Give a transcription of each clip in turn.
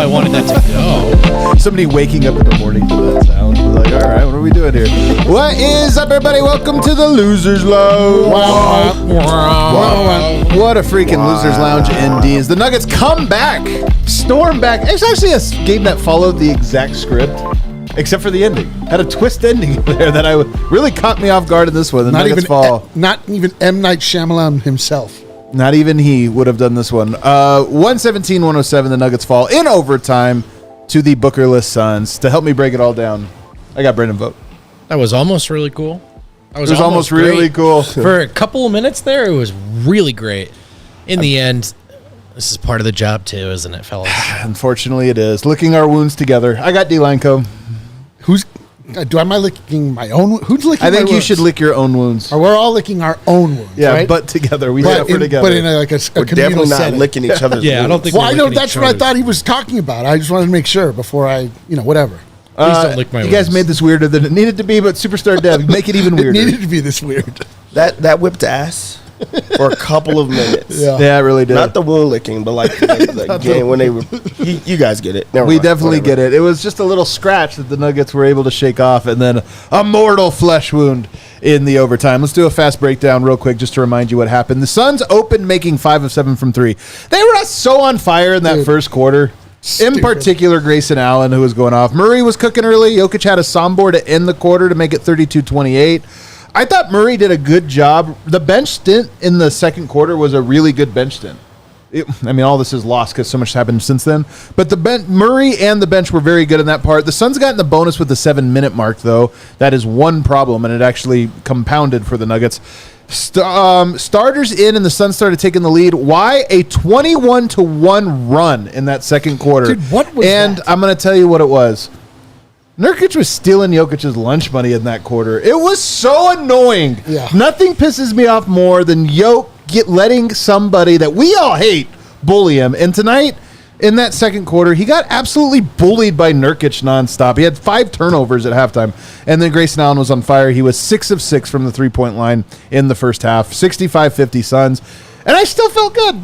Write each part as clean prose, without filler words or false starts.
I wanted that to go. Somebody waking up in the morning to that sound. Like, all right, what are we doing here? What is up, everybody? Welcome to the Losers Lounge. What a freaking Losers Lounge indeed. As the Nuggets come back, storm back. It's actually a game that followed the exact script, except for the ending. Had a twist ending there that really caught me off guard in this one. The Nuggets fall. Not even M. Night Shyamalan himself. Not even he would have done this one. 117-107, the Nuggets fall in overtime to the Bookerless Suns. To help me break it all down, I got Brendan Vogt. That was almost really cool. It was almost really cool. For a couple of minutes there, it was really great. In the end, this is part of the job too, isn't it, fellas? Unfortunately, it is. Licking our wounds together. I got D-Line Co. Am I licking my own? Who's licking? I think my you wounds? should lick your own wounds. Or we're all licking our own wounds. Yeah, right? but together we suffer together. But in a We're definitely not setting. licking each other's. Yeah, I don't think. Well, I know that's what I thought he was talking about. I just wanted to make sure before I, whatever. Please don't lick my you wounds. guys made this weirder than it needed to be, but Superstar Dev, make it even weirder. It needed to be this weird. That whipped ass for a couple of minutes. Yeah, it really did. Not the wound licking, but like the game when they were. You guys get it. Never We mind. definitely Whatever. get it. It was just a little scratch that the Nuggets were able to shake off, and then a mortal flesh wound in the overtime. Let's do a fast breakdown real quick just to remind you what happened. The Suns opened making 5 of 7 from 3. They were so on fire in that first quarter. Stupid. In particular, Grayson Allen, who was going off. Murray was cooking early. Jokic had a sombor to end the quarter to make it 32-28. I thought Murray did a good job. The bench stint in the second quarter was a really good bench stint. All this is lost because so much happened since then. But Murray and the bench were very good in that part. The Suns got in the bonus with the 7-minute mark, though. That is one problem, and it actually compounded for the Nuggets. Starters in, and the Suns started taking the lead. Why? A 21-1 run in that second quarter. Dude, what was And that? I'm going to tell you what it was. Nurkic was stealing Jokic's lunch money in that quarter. It was so annoying. Yeah. Nothing pisses me off more than letting somebody that we all hate bully him. And tonight, in that second quarter, he got absolutely bullied by Nurkic nonstop. He had 5 turnovers at halftime. And then Grayson Allen was on fire. He was 6 of 6 from the three-point line in the first half. 65-50 Suns. And I still felt good.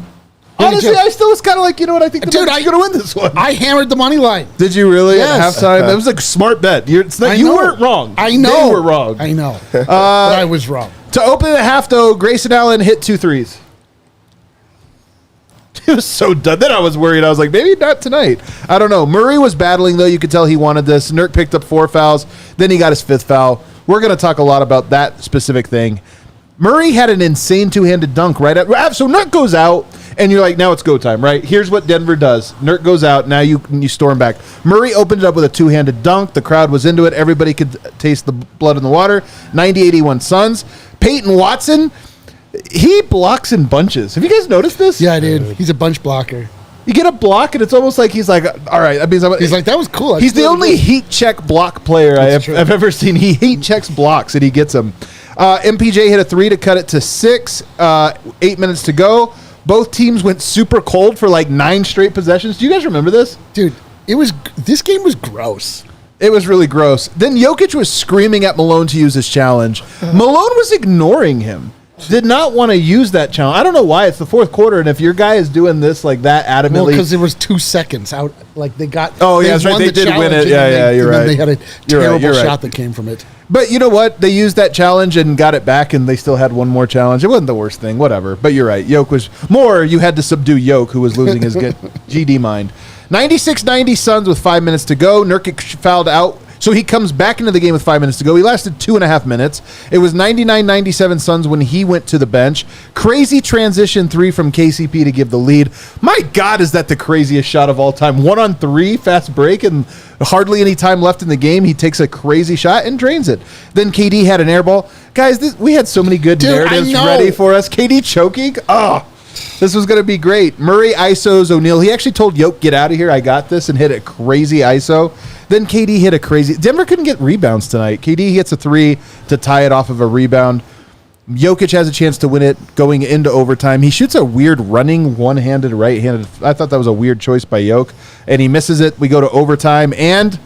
Honestly, I still was kind of like, you know what, I think the Nuggets are going to win this one. I hammered the money line. Did you really Yes. at halftime? That was a smart bet. You weren't wrong. I know. They were wrong. I know. But I was wrong. To open at half, though, Grayson Allen hit 2 threes. It was so done. Then I was worried. I was like, maybe not tonight. I don't know. Murray was battling, though. You could tell he wanted this. Nurk picked up 4 fouls. Then he got his 5th foul. We're going to talk a lot about that specific thing. Murray had an insane two-handed dunk right at. So Nurk goes out, and you're like, now it's go time, right? Here's what Denver does. Nurk goes out. Now you storm back. Murray opened it up with a two-handed dunk. The crowd was into it. Everybody could taste the blood in the water. 90-81 Suns. Peyton Watson, he blocks in bunches. Have you guys noticed this? Yeah, dude. He's a bunch blocker. You get a block, and it's almost like he's like, all right. He's like, that was cool. He's the only heat check block player I've ever seen. He heat checks blocks, and he gets them. MPJ hit a 3 to cut it to 6. 8 minutes to go. Both teams went super cold for like 9 straight possessions. Do you guys remember this? Dude, this game was gross. It was really gross. Then Jokic was screaming at Malone to use his challenge. Malone was ignoring him. Did not want to use that challenge. I don't know why. It's the fourth quarter, and if your guy is doing this like that adamantly, Well, because there was 2 seconds out. Like they got. Oh, yeah, they that's right. won They the did win challenge, it. Yeah, you're and then right. They had a You're terrible right. shot that came from it. But you know what? They used that challenge and got it back, and they still had one more challenge. It wasn't the worst thing, whatever. But you're right. Yoke was more. You had to subdue Yoke, who was losing his GD mind. 96-90 Suns with 5 minutes to go. Nurkic fouled out. So he comes back into the game with 5 minutes to go. He lasted 2.5 minutes. It was 99-97 Suns when he went to the bench. Crazy transition 3 from KCP to give the lead. My God, is that the craziest shot of all time? 1-on-3, fast break, and hardly any time left in the game. He takes a crazy shot and drains it. Then KD had an air ball. Guys, we had so many good narratives ready for us. KD choking. This was going to be great. Murray ISOs O'Neal. He actually told Yoke, get out of here. I got this, and hit a crazy ISO. Then KD hit a crazy. Denver couldn't get rebounds tonight. KD hits a 3 to tie it off of a rebound. Jokic has a chance to win it going into overtime. He shoots a weird running one-handed, right-handed. I thought that was a weird choice by Jokic, and he misses it. We go to overtime, and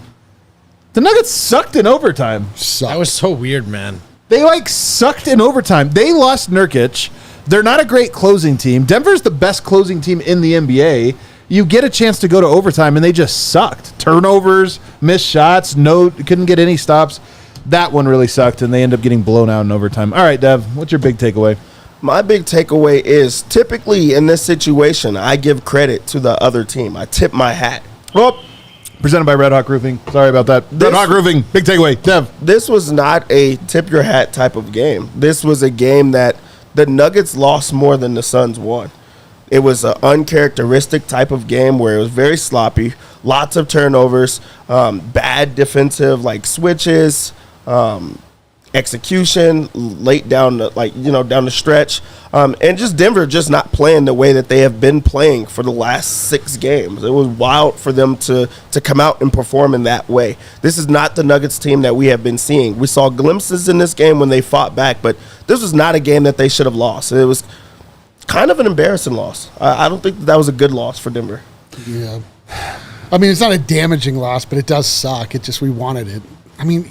the Nuggets sucked in overtime. That was so weird, man. They sucked in overtime. They lost Nurkic. They're not a great closing team. Denver's the best closing team in the NBA. you get a chance to go to overtime, and they just sucked. Turnovers, missed shots, couldn't get any stops. That one really sucked, and they end up getting blown out in overtime. All right, Dev, what's your big takeaway? My big takeaway is typically in this situation, I give credit to the other team. I tip my hat. Well, presented by Red Hawk Roofing. Sorry about that. Red Hawk Roofing, big takeaway. Dev. This was not a tip your hat type of game. This was a game that the Nuggets lost more than the Suns won. It was an uncharacteristic type of game where it was very sloppy, lots of turnovers, bad defensive switches, execution late down the stretch, and just Denver just not playing the way that they have been playing for the last 6 games. It was wild for them to come out and perform in that way. This is not the Nuggets team that we have been seeing. We saw glimpses in this game when they fought back, but this was not a game that they should have lost. It was kind of an embarrassing loss. I don't think that was a good loss for Denver. Yeah. I mean, it's not a damaging loss, but it does suck. We wanted it. I mean,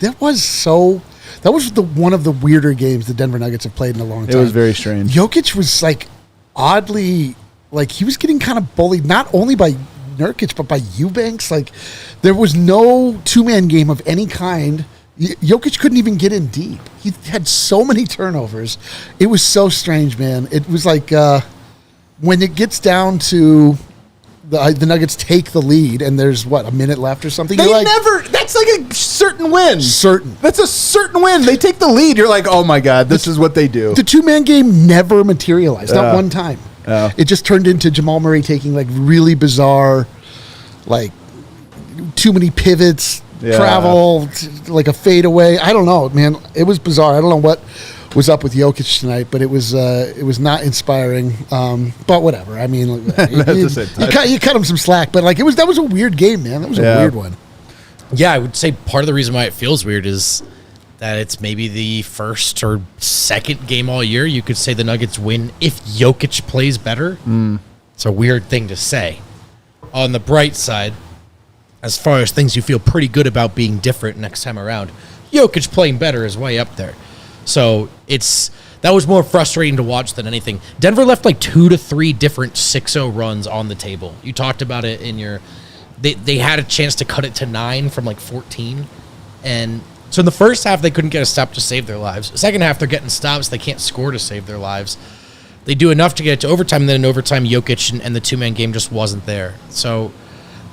that was one of the weirder games the Denver Nuggets have played in a long time. It was very strange. Jokic was oddly, he was getting kind of bullied, not only by Nurkic, but by Eubanks. There was no two-man game of any kind. Jokic couldn't even get in deep. He had so many turnovers. It was so strange, man. It was when it gets down to the Nuggets take the lead and there's a minute left or something. That's a certain win. Certain. That's a certain win. They take the lead. You're like, oh my God, this is what they do. The two-man game never materialized, not one time. It just turned into Jamal Murray taking really bizarre, too many pivots, travel, a fadeaway. I don't know, man. It was bizarre. I don't know what was up with Jokic tonight, but it was not inspiring. But whatever. I mean, you cut him some slack, but that was a weird game, man. That was a weird one. Yeah, I would say part of the reason why it feels weird is that it's maybe the first or second game all year you could say the Nuggets win if Jokic plays better. It's a weird thing to say. On the bright side, as far as things you feel pretty good about being different next time around, Jokic playing better is way up there. So that was more frustrating to watch than anything. Denver left 2 to 3 different 6-0 runs on the table. You talked about it in your... They had a chance to cut it to 9 from 14. And so in the first half, they couldn't get a stop to save their lives. Second half, they're getting stops. They can't score to save their lives. They do enough to get it to overtime, and then in overtime, Jokic and the two-man game just wasn't there. So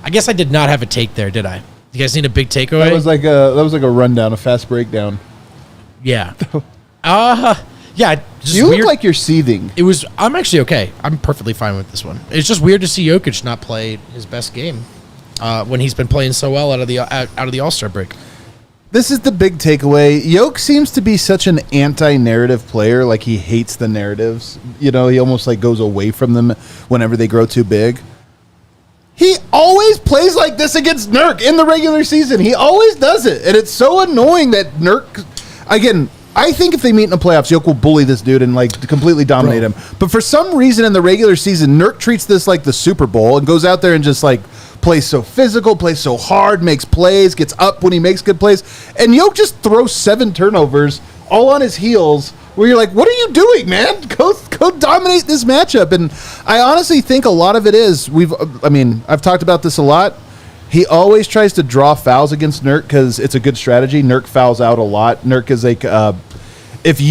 I guess I did not have a take there, did I? You guys need a big takeaway? That was like a rundown, a fast breakdown. Yeah. Yeah. You look like you're seething. I'm actually okay. I'm perfectly fine with this one. It's just weird to see Jokic not play his best game when he's been playing so well out of the All-Star break. This is the big takeaway. Jokic seems to be such an anti-narrative player. He hates the narratives. He almost goes away from them whenever they grow too big. He always plays like this against Nurk in the regular season. He always does it. And it's so annoying that Nurk, again, I think if they meet in the playoffs, Jokic will bully this dude and completely dominate him. But for some reason in the regular season, Nurk treats this like the Super Bowl and goes out there and just plays so physical, plays so hard, makes plays, gets up when he makes good plays. And Jokic just throws 7 turnovers all on his heels where you're like, what are you doing, man? Go dominate this matchup. And I honestly think a lot of it is, I've talked about this a lot. He always tries to draw fouls against Nurk because it's a good strategy. Nurk fouls out a lot. Nurk is if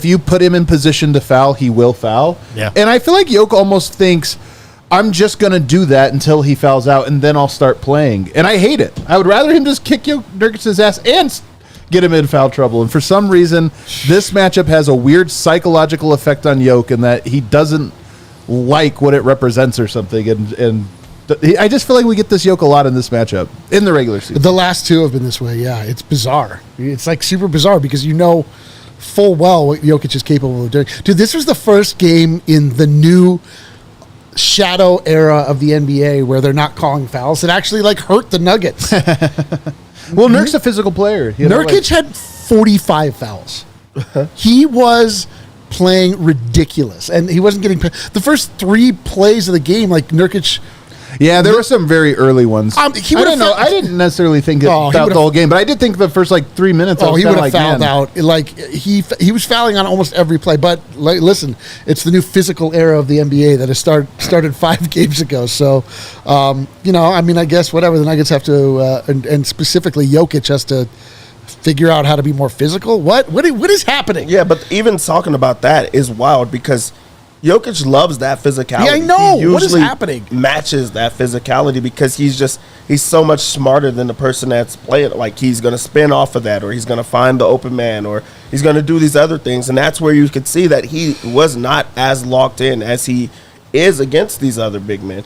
you put him in position to foul, he will foul. Yeah. And I feel like Jokic almost thinks, I'm just going to do that until he fouls out, and then I'll start playing. And I hate it. I would rather him just kick Nurkic's ass and get him in foul trouble. And for some reason, this matchup has a weird psychological effect on Jokic in that he doesn't like what it represents or something. And I just feel like we get this Jokic a lot in this matchup in the regular season. The last 2 have been this way, yeah. It's bizarre. It's super bizarre because full well what Jokic is capable of doing. Dude, this was the first game in the new shadow era of the NBA where they're not calling fouls. It actually hurt the Nuggets. Well, Nurk's a physical player. Nurkic had 45 fouls. He was playing ridiculous, and he wasn't getting the first 3 plays of the game. Nurkic Yeah, there were some very early ones. He I would've don't know. I didn't necessarily think about the whole game, but I did think the first 3 minutes. Oh, he would have fouled man. out. Like he was fouling on almost every play. But listen, it's the new physical era of the NBA that has started 5 games ago. So, I guess whatever the Nuggets have to, and specifically Jokic has to figure out how to be more physical. What is happening? Yeah, but even talking about that is wild because Jokic loves that physicality. Yeah, I know. He What is usually happening? matches that physicality because he's so much smarter than the person that's playing. Like, he's going to spin off of that, or he's going to find the open man, or he's going to do these other things. And that's where you could see that he was not as locked in as he is against these other big men.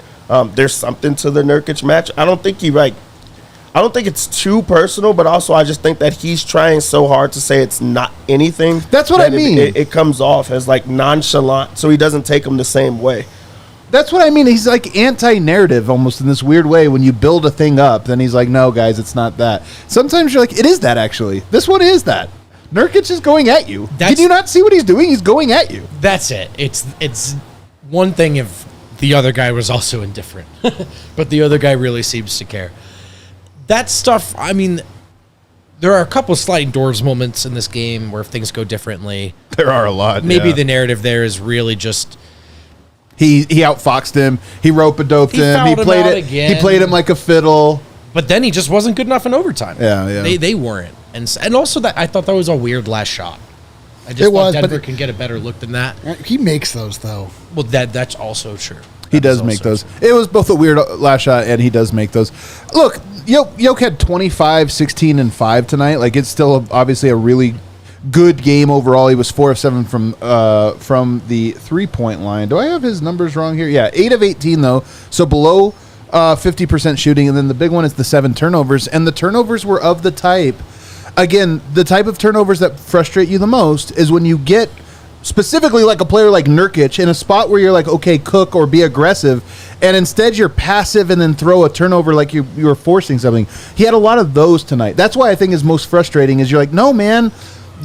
There's something to the Nurkic match. I don't think it's too personal, but also I just think that he's trying so hard to say it's not anything. That's what I mean. It comes off as nonchalant, so he doesn't take them the same way. That's what I mean. He's anti-narrative almost in this weird way. When you build a thing up, then he's like, no, guys, it's not that. Sometimes you're like, it is that actually. This one is that. Nurkic is going at you. Did you not see what he's doing? He's going at you. That's it. It's one thing if the other guy was also indifferent, but the other guy really seems to care. That stuff, I mean, there are a couple sliding doors moments in this game where things go differently. There are a lot. Maybe the narrative there is really just he outfoxed him. He rope-a-doped him. He played it. Again. He played him like a fiddle. But then he just wasn't good enough in overtime. Yeah. They weren't, and also that I thought that was a weird last shot. I just thought Denver can get a better look than that. He makes those though. Well, that's also true. He does make those. It was both a weird last shot, and he does make those. Look, Jokic had 25, 16, and 5 tonight. It's still obviously a really good game overall. He was 4 of 7 from the 3-point line. Do I have his numbers wrong here? Yeah, 8 of 18 though, so below 50% shooting. And then the big one is the 7 turnovers, and the turnovers were of the type. Again, the type of turnovers that frustrate you the most is when you get specifically a player like Nurkic in a spot where you're like, okay, cook or be aggressive, and instead you're passive and then throw a turnover like you were forcing something. He had a lot of those tonight. That's why I think is most frustrating is you're like, no, man,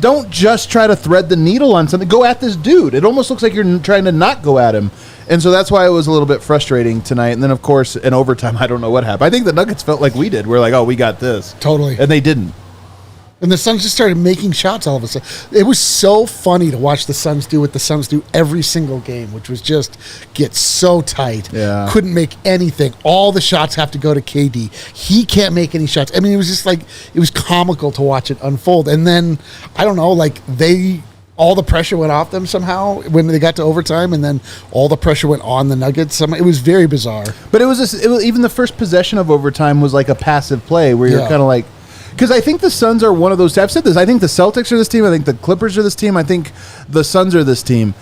don't just try to thread the needle on something. Go at this dude. It almost looks like you're trying to not go at him. And so that's why it was a little bit frustrating tonight. And then, of course, in overtime, I don't know what happened. I think the Nuggets felt like we did. We're like, oh, we got this. Totally. And they didn't. And the Suns just started making shots all of a sudden. It was so funny to watch the Suns do what the Suns do every single game, which was just get so tight. Yeah. Couldn't make anything. All the shots have to go to KD. He can't make any shots. I mean, it was just it was comical to watch it unfold. And then, I don't know, all the pressure went off them somehow when they got to overtime, and then all the pressure went on the Nuggets. It was very bizarre. But it was even the first possession of overtime was like a passive play where you're kind of like, because I think the Suns are one of those. I've said this. I think the Celtics are this team. I think the Clippers are this team. I think the Suns are this team.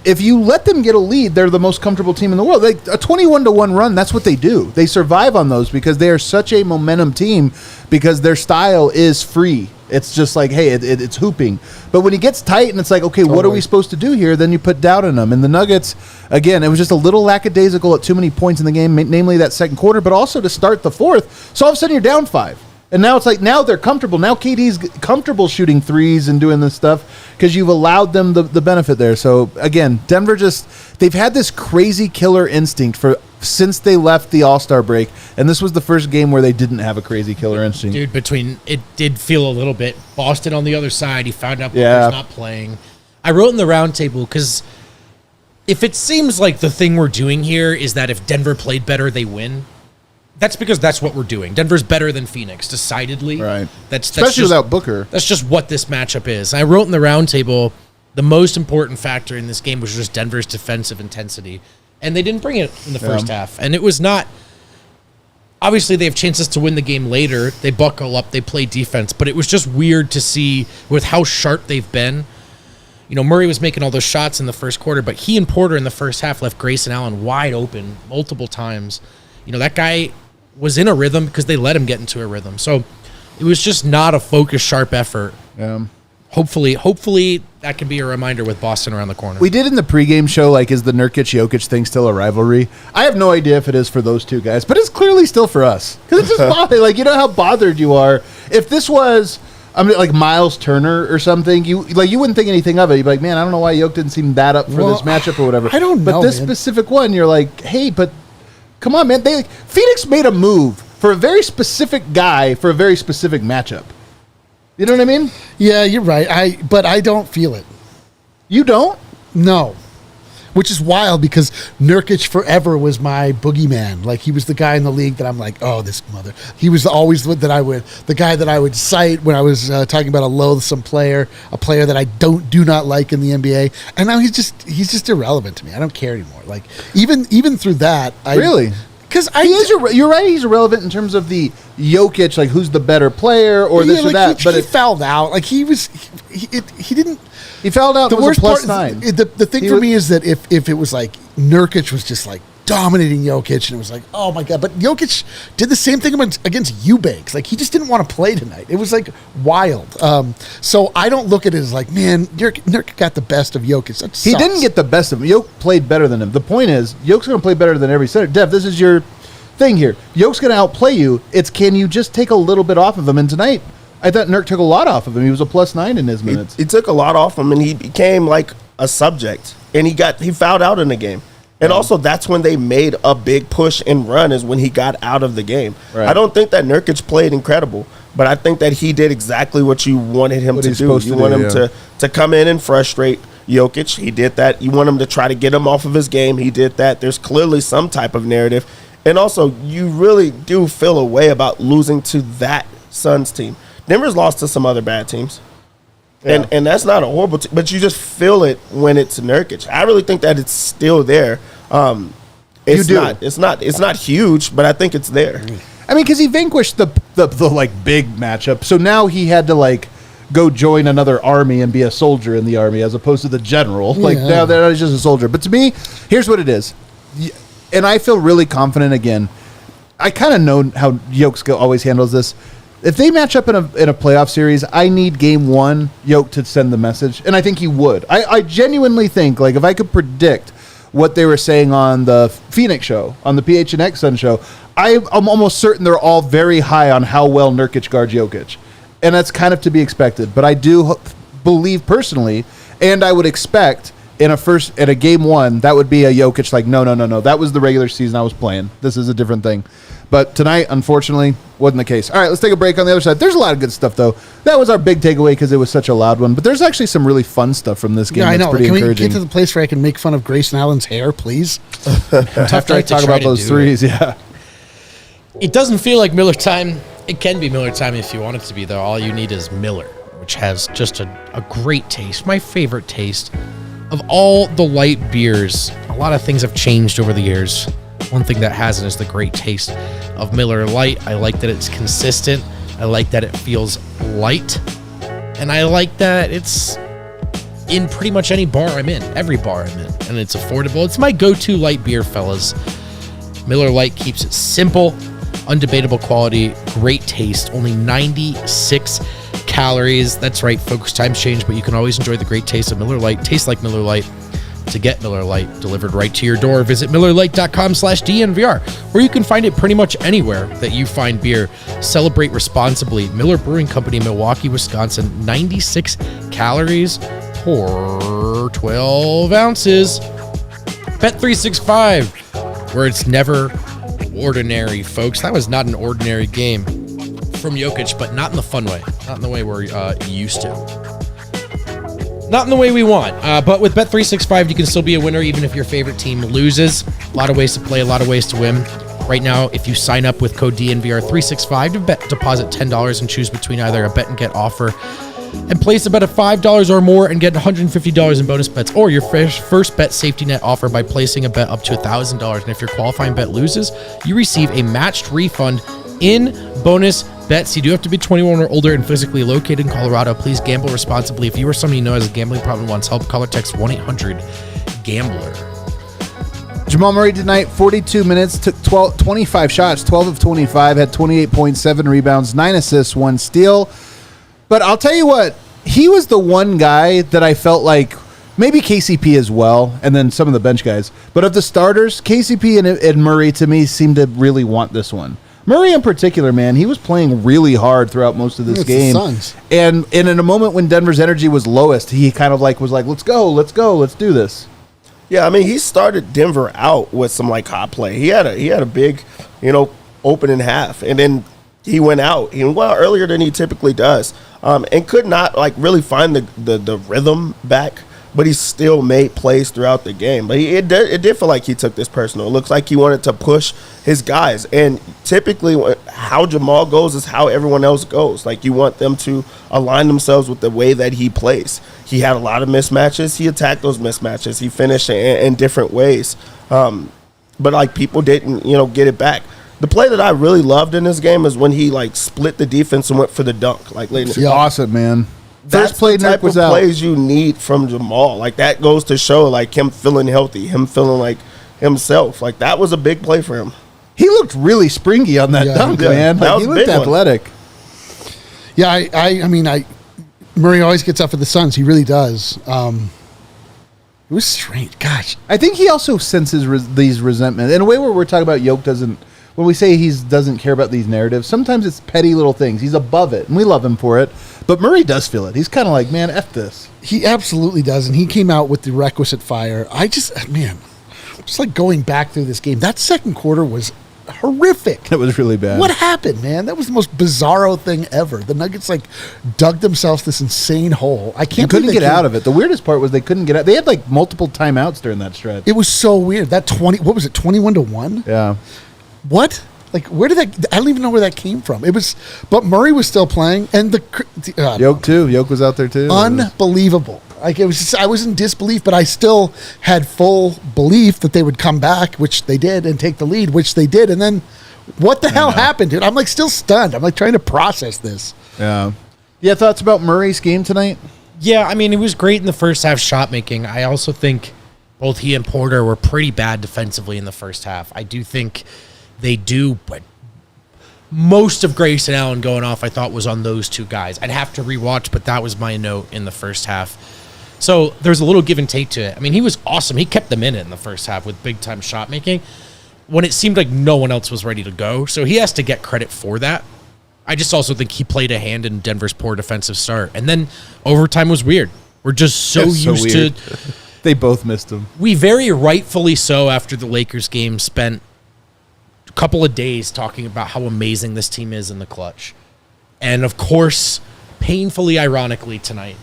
If you let them get a lead, they're the most comfortable team in the world. A 21-1 run, that's what they do. They survive on those because they are such a momentum team because their style is free. It's just like, hey, it's hooping. But when he gets tight and it's like, okay, what are we supposed to do here? Then you put doubt in them. And the Nuggets, again, it was just a little lackadaisical at too many points in the game, namely that second quarter, but also to start the fourth. So all of a sudden you're down 5. And now it's like, now they're comfortable. Now KD's comfortable shooting threes and doing this stuff because you've allowed them the benefit there. So, again, Denver they've had this crazy killer instinct since they left the All-Star break. And this was the first game where they didn't have a crazy killer instinct. Dude, it did feel a little bit. Boston on the other side, he found out Booker's not playing. I wrote in the roundtable because if it seems like the thing we're doing here is that if Denver played better, they win. That's because that's what we're doing. Denver's better than Phoenix, decidedly. Right. Especially without Booker. That's just what this matchup is. I wrote in the roundtable the most important factor in this game was just Denver's defensive intensity. And they didn't bring it in the first half. And it was not... Obviously, they have chances to win the game later. They buckle up. They play defense. But it was just weird to see with how sharp they've been. Murray was making all those shots in the first quarter, but he and Porter in the first half left Grayson Allen wide open multiple times. That guy was in a rhythm because they let him get into a rhythm. So it was just not a focused, sharp effort. Yeah. Hopefully that can be a reminder with Boston around the corner. We did in the pregame show, is the Nurkic-Jokic thing still a rivalry? I have no idea if it is for those two guys, but it's clearly still for us. Because it's just bothered. You know how bothered you are. If this was, Miles Turner or something, you wouldn't think anything of it. You'd be like, man, I don't know why Jokic didn't seem that up for this matchup or whatever. I don't know, But this man. specific one, you're like, hey, but come on, man. Phoenix made a move for a very specific guy for a very specific matchup. You know what I mean? Yeah, you're right. But I don't feel it. You don't? No. Which is wild because Nurkic forever was my boogeyman. Like, he was the guy in the league that I'm like, oh, this mother. He was always the guy that I would cite when I was talking about a loathsome player, a player that I do not like in the NBA. And now he's just irrelevant to me. I don't care anymore. Like, even through that, Really? Because you're right. He's irrelevant in terms of the Jokic, like who's the better player or this or that. But he fouled out. Like he didn't. He fouled out. The worst plus 9. The thing for me is that if it was like Nurkic was just like dominating Jokic and it was like, oh my God, but Jokic did the same thing against Eubanks. Like, he just didn't want to play tonight. It was like wild. So I don't look at it as like, man, Nurkic got the best of Jokic. That sucks. He didn't get the best of him. Jokic played better than him. The point is, Jokic's going to play better than every center. Dev, this is your thing here. Jokic's going to outplay you. It's can you just take a little bit off of him? And tonight, I thought Nurk took a lot off of him. He was a plus 9 in his minutes. He took a lot off him, and he became like a subject. And he fouled out in the game. And also, that's when they made a big push and run, is when he got out of the game. Right. I don't think that Nurkic played incredible, but I think that he did exactly what you wanted him to do. You want him to come in and frustrate Jokic. He did that. You want him to try to get him off of his game. He did that. There's clearly some type of narrative. And also, you really do feel a way about losing to that Suns team. Denver's lost to some other bad teams. Yeah. And that's not a horrible team, but you just feel it when it's Nurkic. I really think that it's still there. It's not huge, but I think it's there. I mean, because he vanquished the like big matchup, so now he had to like go join another army and be a soldier in the army as opposed to the general. Yeah. Like now they're not just a soldier. But to me, here's what it is, and I feel really confident again. I kind of know how Jokic always handles this. If they match up in a playoff series, I need game 1 Jokic to send the message, and I think he would. I genuinely think, like, if I could predict what they were saying on the Phoenix show, on the PHNX Sun show, I'm almost certain they're all very high on how well Nurkic guards Jokic, and that's kind of to be expected. But I do believe personally, and I would expect in a game 1 that would be a Jokic like no, that was the regular season I was playing. This is a different thing. But tonight, unfortunately, wasn't the case. All right, let's take a break on the other side. There's a lot of good stuff, though. That was our big takeaway because it was such a loud one. But there's actually some really fun stuff from this game. Yeah, I know. Pretty Can encouraging. we get to the place where I can make fun of Grayson Allen's hair, please? Tough to talk about those threes, yeah. It doesn't feel like Miller time. It can be Miller time if you want it to be, though. All you need is Miller, which has just a great taste. My favorite taste of all the light beers. A lot of things have changed over the years. One thing that hasn't is the great taste of Miller Lite. I like that it's consistent. I like that it feels light. And I like that it's in pretty much any bar I'm in, every bar I'm in. And it's affordable. It's my go-to light beer, fellas. Miller Lite keeps it simple, undebatable quality, great taste, only 96 calories. That's right, folks, times change, but you can always enjoy the great taste of Miller Lite. Taste like Miller Lite. To get Miller Lite delivered right to your door, visit MillerLite.com/DNVR, where you can find it pretty much anywhere that you find beer. Celebrate responsibly. Miller Brewing Company, Milwaukee, Wisconsin. 96 calories per 12 ounces. Bet365, where it's never ordinary, folks. That was not an ordinary game from Jokic, but not in the fun way. Not in the way we're used to. Not in the way we want, but with Bet365, you can still be a winner even if your favorite team loses. A lot of ways to play, a lot of ways to win. Right now, if you sign up with code DNVR365 to deposit $10 and choose between either a bet and get offer and place a bet of $5 or more and get $150 in bonus bets, or your first bet safety net offer by placing a bet up to $1,000. And if your qualifying bet loses, you receive a matched refund in bonus bets. You do have to be 21 or older and physically located in Colorado. Please gamble responsibly. If you or somebody you know has a gambling problem and wants help, call or text 1-800-GAMBLER. Jamal Murray tonight, 42 minutes, took 25 shots, 12 of 25, had 28.7 rebounds, 9 assists, 1 steal. But I'll tell you what, he was the one guy that I felt like, maybe KCP as well, and then some of the bench guys. But of the starters, KCP and Murray, to me, seemed to really want this one. Murray in particular, man, he was playing really hard throughout most of this game. And in a moment when Denver's energy was lowest, he kind of was like, let's go, let's do this. Yeah, I mean, he started Denver out with some like hot play. He had a big, opening half, and then he went out. He went out earlier than he typically does, and could not like really find the rhythm back. But he still made plays throughout the game. But it did feel like he took this personal. It looks like he wanted to push his guys. And typically how Jamal goes is how everyone else goes. Like, you want them to align themselves with the way that he plays. He had a lot of mismatches. He attacked those mismatches. He finished in different ways. But, like, people didn't, get it back. The play that I really loved in this game is when he, like, split the defense and went for the dunk. Like, awesome, man. That's the type of plays you need from Jamal. Like, that goes to show, like, him feeling healthy, him feeling like himself. Like, that was a big play for him. He looked really springy on that dunk, man. Like, he looked athletic. Yeah, I mean, Murray always gets up for the Suns. He really does. It was strange. Gosh. I think he also senses these resentment. In a way where we're talking about Jokic doesn't, when we say he doesn't care about these narratives, sometimes it's petty little things. He's above it, and we love him for it. But Murray does feel it. He's kind of like, man, F this. He absolutely does, and he came out with the requisite fire. Just like going back through this game, that second quarter was horrific. It was really bad. What happened, man? That was the most bizarro thing ever. The Nuggets, like, dug themselves this insane hole. I can't couldn't get out of it. The weirdest part was they couldn't get out. They had, like, multiple timeouts during that stretch. It was so weird. That 21-1? Yeah. What? Like, where did that? I don't even know where that came from. But Murray was still playing, and Jokic too. Jokic was out there too. Unbelievable. Like, it was just, I was in disbelief, but I still had full belief that they would come back, which they did, and take the lead, which they did. And then, what the hell happened, dude? I'm like still stunned. I'm like trying to process this. Yeah. Yeah. Thoughts about Murray's game tonight? Yeah, I mean, it was great in the first half shot making. I also think both he and Porter were pretty bad defensively in the first half. I do think they do, but most of Grayson Allen going off, I thought, was on those two guys. I'd have to rewatch, but that was my note in the first half. So there's a little give and take to it. I mean, he was awesome. He kept them in it in the first half with big-time shot making when it seemed like no one else was ready to go. So he has to get credit for that. I just also think he played a hand in Denver's poor defensive start. And then overtime was weird. We're just so used to... They both missed him. We very rightfully so, after the Lakers game, spent a couple of days talking about how amazing this team is in the clutch. And of course, painfully ironically tonight,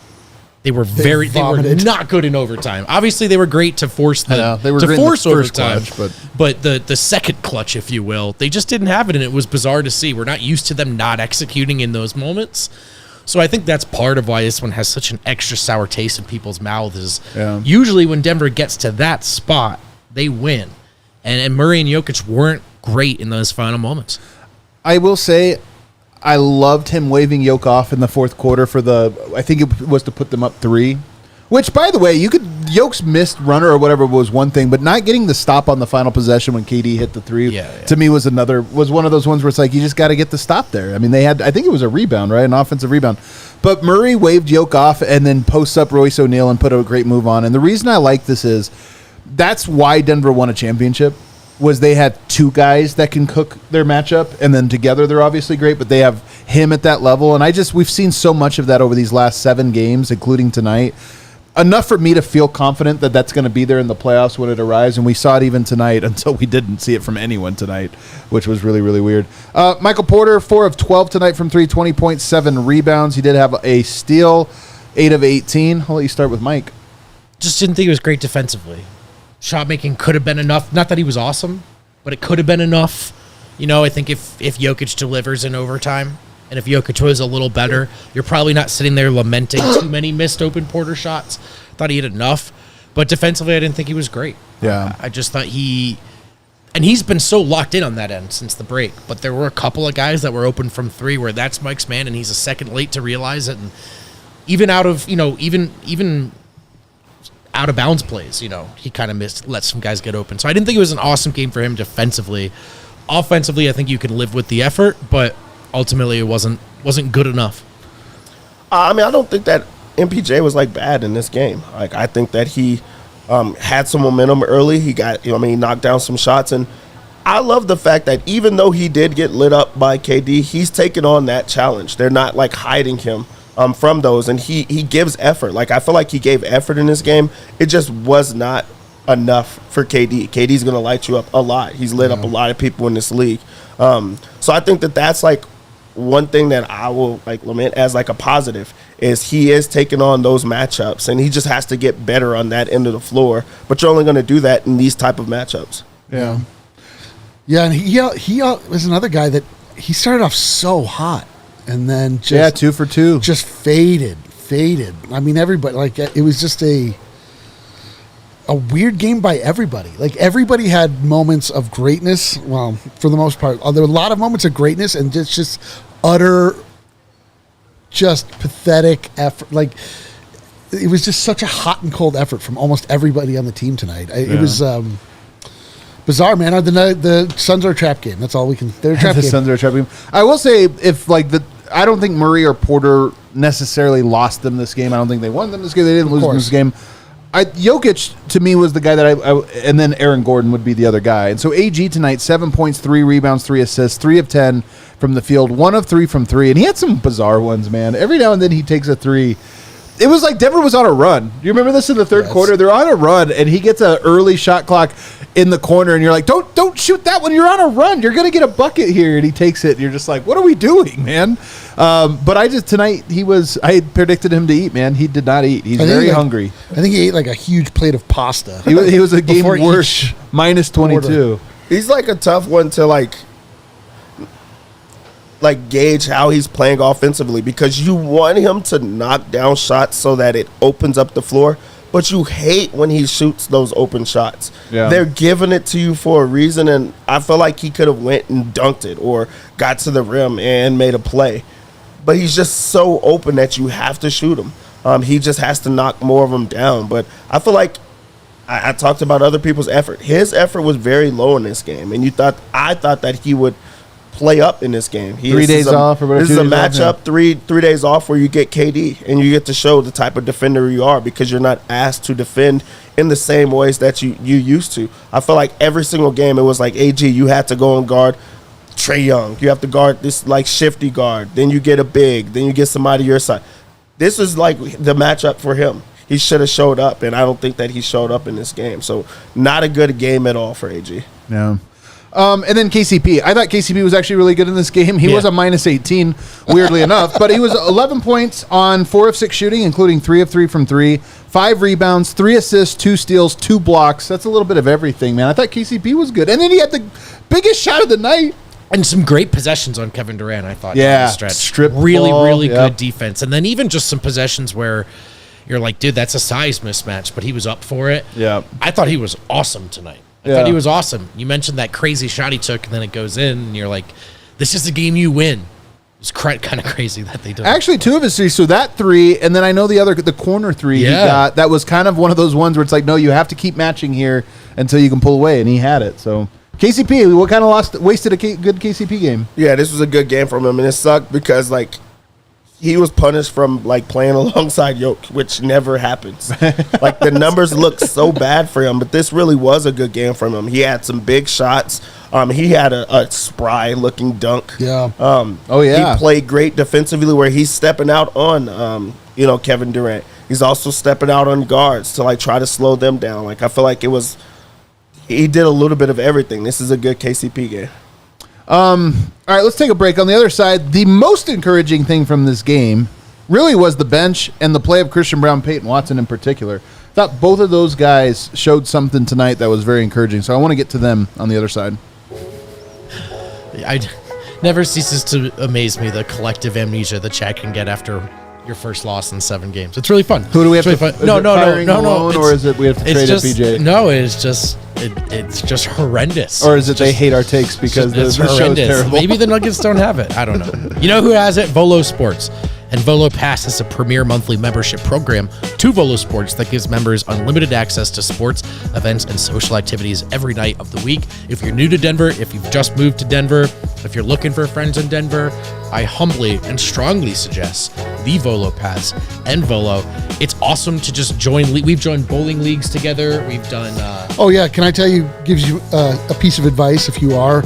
they were not good in overtime. Obviously, they were great to force overtime, but the second clutch, if you will, they just didn't have it, and it was bizarre to see. We're not used to them not executing in those moments. So I think that's part of why this one has such an extra sour taste in people's mouths. Is usually when Denver gets to that spot, they win. And Murray and Jokic weren't great in those final moments. I will say I loved him waving Jokic off in the fourth quarter for I think it was to put them up 3. Which, by the way, Jokic's missed runner or whatever was one thing, but not getting the stop on the final possession when KD hit the 3 to me was one of those ones where it's like you just got to get the stop there. I mean, I think it was a rebound, right? An offensive rebound. But Murray waved Jokic off and then posts up Royce O'Neal and put a great move on. And the reason I like this is that's why Denver won a championship. Was they had 2 guys that can cook their matchup, and then together they're obviously great, but they have him at that level. And we've seen so much of that over these last 7 games, including tonight. Enough for me to feel confident that that's going to be there in the playoffs when it arrives, and we saw it even tonight until we didn't see it from anyone tonight, which was really, really weird. Michael Porter, 4 of 12 tonight from 3, 20.7 rebounds. He did have a steal, 8 of 18. I'll let you start with Mike. Just didn't think it was great defensively. Shot making could have been enough. Not that he was awesome, but it could have been enough. I think if Jokic delivers in overtime, and if Jokic was a little better, you're probably not sitting there lamenting too many missed open Porter shots. Thought he had enough. But defensively, I didn't think he was great. Yeah. I just thought and he's been so locked in on that end since the break. But there were a couple of guys that were open from 3 where that's Mike's man, and he's a second late to realize it. And even out of, even out of bounds plays, he kind of let some guys get open. So I didn't think it was an awesome game for him defensively. Offensively, I think you can live with the effort, but ultimately it wasn't good enough. I mean, I don't think that MPJ was bad in this game. I think that he had some momentum early. He got, he knocked down some shots, and I love the fact that even though he did get lit up by KD, he's taken on that challenge. They're not hiding him from those, and he gives effort. I feel like he gave effort in this game. It just was not enough for KD. KD's going to light you up a lot. He's lit up a lot of people in this league. So I think that that's like one thing that I will like lament as like a positive is he is taking on those matchups, and he just has to get better on that end of the floor. But you're only going to do that in these type of matchups. Yeah. Yeah, and he was another guy that he started off so hot and then just 2 for 2. Just faded. I mean, everybody, like, it was just a weird game by everybody. Like, everybody had moments of greatness. Well, for the most part, there were a lot of moments of greatness and just utter, just pathetic effort. Like, it was just such a hot and cold effort from almost everybody on the team tonight. It was bizarre, man. The Suns are a trap game. That's all we can. They're a trap game. The Suns are a trap game. I will say, I don't think Murray or Porter necessarily lost them this game. I don't think they won them this game. They didn't lose them this game. Jokic, to me, was the guy that and then Aaron Gordon would be the other guy. And so AG tonight, 7 points, 3 rebounds, 3 assists, 3 of 10 from the field, 1 of 3 from 3. And he had some bizarre ones, man. Every now and then he takes a 3. It was like Denver was on a run. You remember this in the third quarter? They're on a run, and he gets an early shot clock in the corner, and you're like, don't shoot that one. You're on a run. You're going to get a bucket here. And he takes it, and you're just like, what are we doing, man? But tonight, I had predicted him to eat, man. He did not eat. He's very hungry. I think he ate like a huge plate of pasta. He was a game worse, minus 22. He's like a tough one to like gauge how he's playing offensively, because you want him to knock down shots so that it opens up the floor, but you hate when he shoots those open shots. Yeah. They're giving it to you for a reason, and I feel like he could have went and dunked it or got to the rim and made a play. But he's just so open that you have to shoot him. He just has to knock more of them down. But I feel like I talked about other people's effort. His effort was very low in this game, and I thought that he would play up in this game. 3 days off. This is a matchup, 3 days off where you get KD and you get to show the type of defender you are, because you're not asked to defend in the same ways that you used to. I feel like every single game it was like, AG, you had to go and guard Trae Young. You have to guard this like shifty guard. Then you get a big. Then you get somebody your side. This is like the matchup for him. He should have showed up, and I don't think that he showed up in this game. So not a good game at all for AG. Yeah. And then KCP. I thought KCP was actually really good in this game. He was a minus 18, weirdly enough, but he was 11 points on 4 of 6 shooting, including 3 of 3 from 3, 5 rebounds, 3 assists, 2 steals, 2 blocks. That's a little bit of everything, man. I thought KCP was good. And then he had the biggest shot of the night. And some great possessions on Kevin Durant, I thought. Yeah, stretch. strip really, ball, really good defense. And then even just some possessions where you're like, dude, that's a size mismatch, but he was up for it. Yeah. I thought he was awesome tonight. I thought he was awesome. You mentioned that crazy shot he took, and then it goes in, and you're like, this is a game you win. It's kind of crazy that they did. Actually, 2 of his 3. So that 3, and then I know the corner 3 he got. That was kind of one of those ones where it's like, no, you have to keep matching here until you can pull away, and he had it. So KCP, what kind of wasted a good KCP game? Yeah, this was a good game from him, and it sucked because like he was punished from like playing alongside Jokic, which never happens. Like the numbers look so bad for him, but this really was a good game from him. He had some big shots. He had a spry looking dunk. Yeah. He played great defensively where he's stepping out on Kevin Durant. He's also stepping out on guards to like try to slow them down. Like I feel like he did a little bit of everything. This is a good KCP game. All right, let's take a break. On the other side, the most encouraging thing from this game really was the bench and the play of Christian Braun, Peyton Watson in particular. I thought both of those guys showed something tonight that was very encouraging, so I want to get to them on the other side. I never ceases to amaze me the collective amnesia the chat can get after your first loss in 7 games. It's really fun. Who do we have it's to really No. Or is it we have to trade at PJ? No, it's just horrendous. Or is it they hate our takes because the show is terrible? Maybe the Nuggets don't have it. I don't know. You know who has it? Volo Sports. And Volo Pass is a premier monthly membership program to Volo Sports that gives members unlimited access to sports, events, and social activities every night of the week. If you're new to Denver, if you've just moved to Denver, if you're looking for friends in Denver, I humbly and strongly suggest the Volo Pass and Volo. It's awesome to just join. We've joined bowling leagues together. We've done... Can I tell you, gives you a piece of advice if you are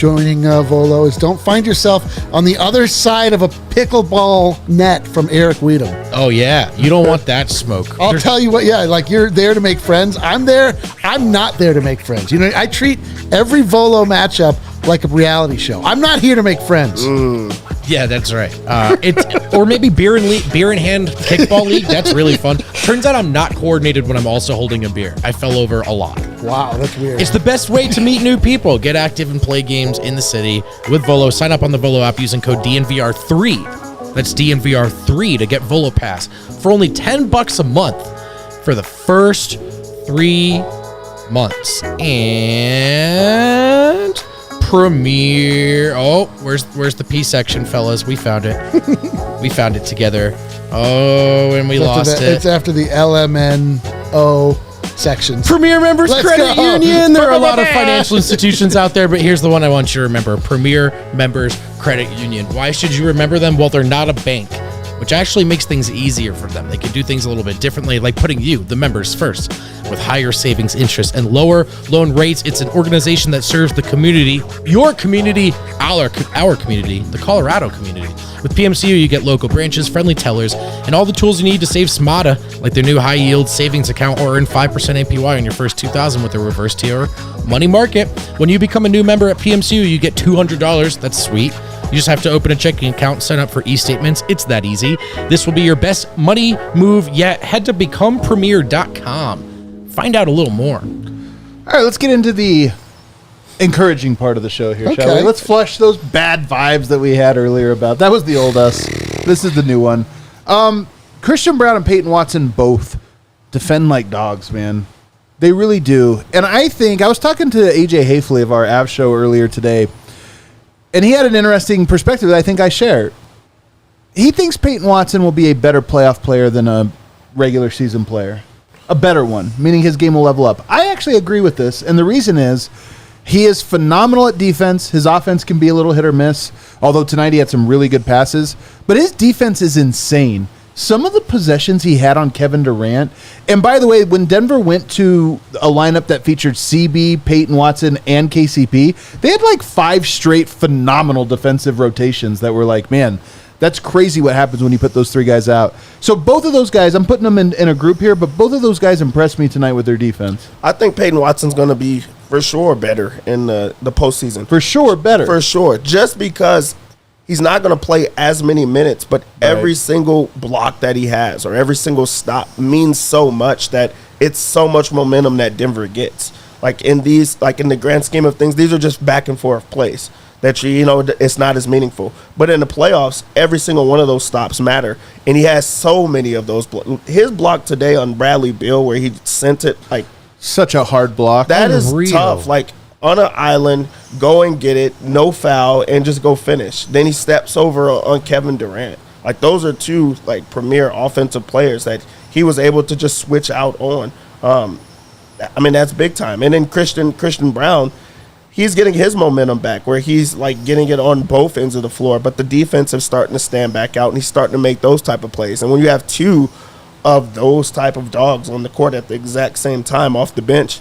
joining Volo is don't find yourself on the other side of a pickleball net from Eric Weedham. Oh, yeah. You don't want that smoke. I'll tell you what, like you're there to make friends. I'm not there to make friends. You know, I treat every Volo matchup like a reality show. I'm not here to make friends. Yeah, that's right. Or maybe beer in hand kickball league. That's really fun. Turns out I'm not coordinated when I'm also holding a beer. I fell over a lot. Wow, that's weird. It's the best way to meet new people. Get active and play games in the city with Volo. Sign up on the Volo app using code DNVR3. That's DNVR3 to get Volo Pass for only $10 a month for the first 3 months. And Premiere. Oh, where's the P section, fellas? We found it. We found it together. Oh, and we lost it. It's after the LMNO sections. Premier Members Let's Credit go. Union. There are a lot of financial institutions out there, but here's the one I want you to remember. Premier Members Credit Union. Why should you remember them? Well, they're not a bank, which actually makes things easier for them. They can do things a little bit differently, like putting you, the members, first, with higher savings interest and lower loan rates. It's an organization that serves the community, your community, our community, the Colorado community. With PMCU, you get local branches, friendly tellers, and all the tools you need to save smarter, like their new high-yield savings account or earn 5% APY on your first $2,000 with a reverse tier money market. When you become a new member at PMCU, you get $200. That's sweet. You just have to open a checking account, sign up for e-statements. It's that easy. This will be your best money move yet. Head to becomepremier.com. Find out a little more. All right, let's get into the encouraging part of the show here, shall we? Okay. Let's flush those bad vibes that we had earlier about. That was the old us. This is the new one. Christian Braun and Peyton Watson both defend like dogs, man. They really do. And I think, I was talking to AJ Hafley of our Av show earlier today, and he had an interesting perspective that I think I share. He thinks Peyton Watson will be a better playoff player than a regular season player. A better one, meaning his game will level up. I actually agree with this, and the reason is he is phenomenal at defense. His offense can be a little hit or miss, although tonight he had some really good passes. But his defense is insane. Some of the possessions he had on Kevin Durant, and by the way, when Denver went to a lineup that featured CB, Peyton Watson, and KCP, they had like 5 straight phenomenal defensive rotations that were like, man, that's crazy what happens when you put those 3 guys out. So both of those guys, I'm putting them in a group here, but both of those guys impressed me tonight with their defense. I think Peyton Watson's going to be for sure better in the postseason. For sure better. For sure. Just because he's not going to play as many minutes, but every single block that he has or every single stop means so much that it's so much momentum that Denver gets. Like in the grand scheme of things, these are just back and forth plays that it's not as meaningful. But in the playoffs, every single one of those stops matter, and he has so many of those. His block today on Bradley Beal, where he sent it like such a hard block. That is tough. Like on an island, go and get it, no foul, and just go finish. Then he steps over on Kevin Durant. Like those are 2 like premier offensive players that he was able to just switch out on. I mean, that's big time. And then Christian Braun, he's getting his momentum back where he's like getting it on both ends of the floor, but the defense is starting to stand back out and he's starting to make those type of plays. And when you have 2 of those type of dogs on the court at the exact same time off the bench,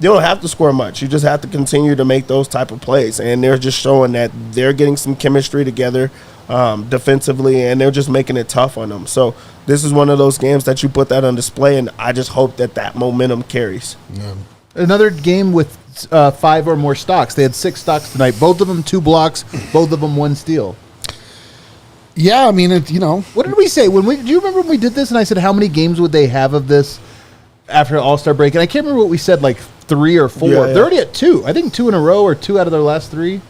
you don't have to score much. You just have to continue to make those type of plays. And they're just showing that they're getting some chemistry together defensively, and they're just making it tough on them. So this is one of those games that you put that on display, and I just hope that momentum carries. Yeah. Another game with 5 or more stocks. They had 6 stocks tonight. Both of them 2 blocks. Both of them 1 steal. Yeah, I mean, What did we say? Do you remember when we did this and I said how many games would they have of this after All-Star break? And I can't remember what we said, like 3 or 4. Yeah. They're already at 2. I think 2 in a row or 2 out of their last 3.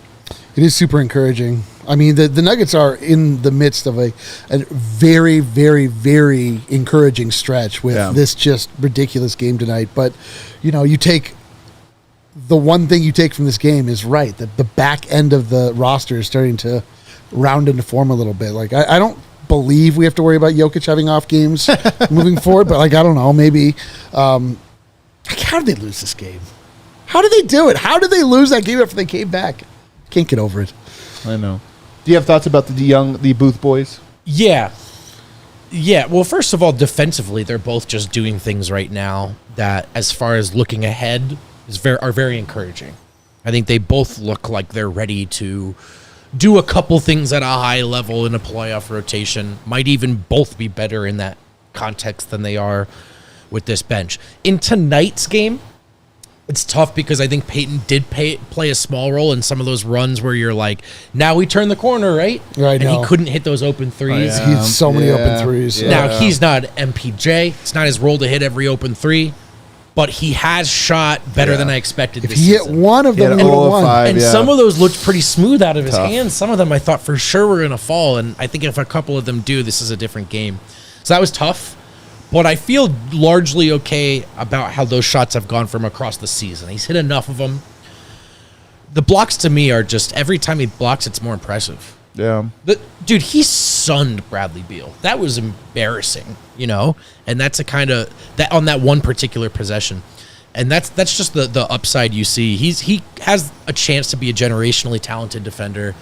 It is super encouraging. I mean, the Nuggets are in the midst of a very, very, very encouraging stretch with this just ridiculous game tonight. But, you take the one thing you take from this game is right, that the back end of the roster is starting to round into form a little bit. Like, I don't believe we have to worry about Jokic having off games moving forward, but, like, I don't know, maybe. How did they lose this game? How did they do it? How did they lose that game after they came back? Can't get over it. I know. Do you have thoughts about the Booth boys? Yeah. Well, first of all, defensively, they're both just doing things right now that, as far as looking ahead, are very encouraging. I think they both look like they're ready to do a couple things at a high level in a playoff rotation. Might even both be better in that context than they are with this bench. In tonight's game, it's tough because I think Peyton did play a small role in some of those runs where you're like, now we turn the corner, right? Right. And he couldn't hit those open threes. He had so many open threes. Yeah. Now, he's not MPJ. It's not his role to hit every open three, but he has shot better than I expected If this he hit season. one of them, He he had would have 0 of won. 5. And some of those looked pretty smooth out of his Tough. hands. Some of them I thought for sure were going to fall, and I think if a couple of them do, this is a different game. So that was tough, but I feel largely okay about how those shots have gone from across the season. He's hit enough of them. The blocks to me are just, every time he blocks, it's more impressive. Yeah. Dude, he sunned Bradley Beal. That was embarrassing, and that's a kind of, that on that one particular possession. And that's just the upside you see. He has a chance to be a generationally talented defender.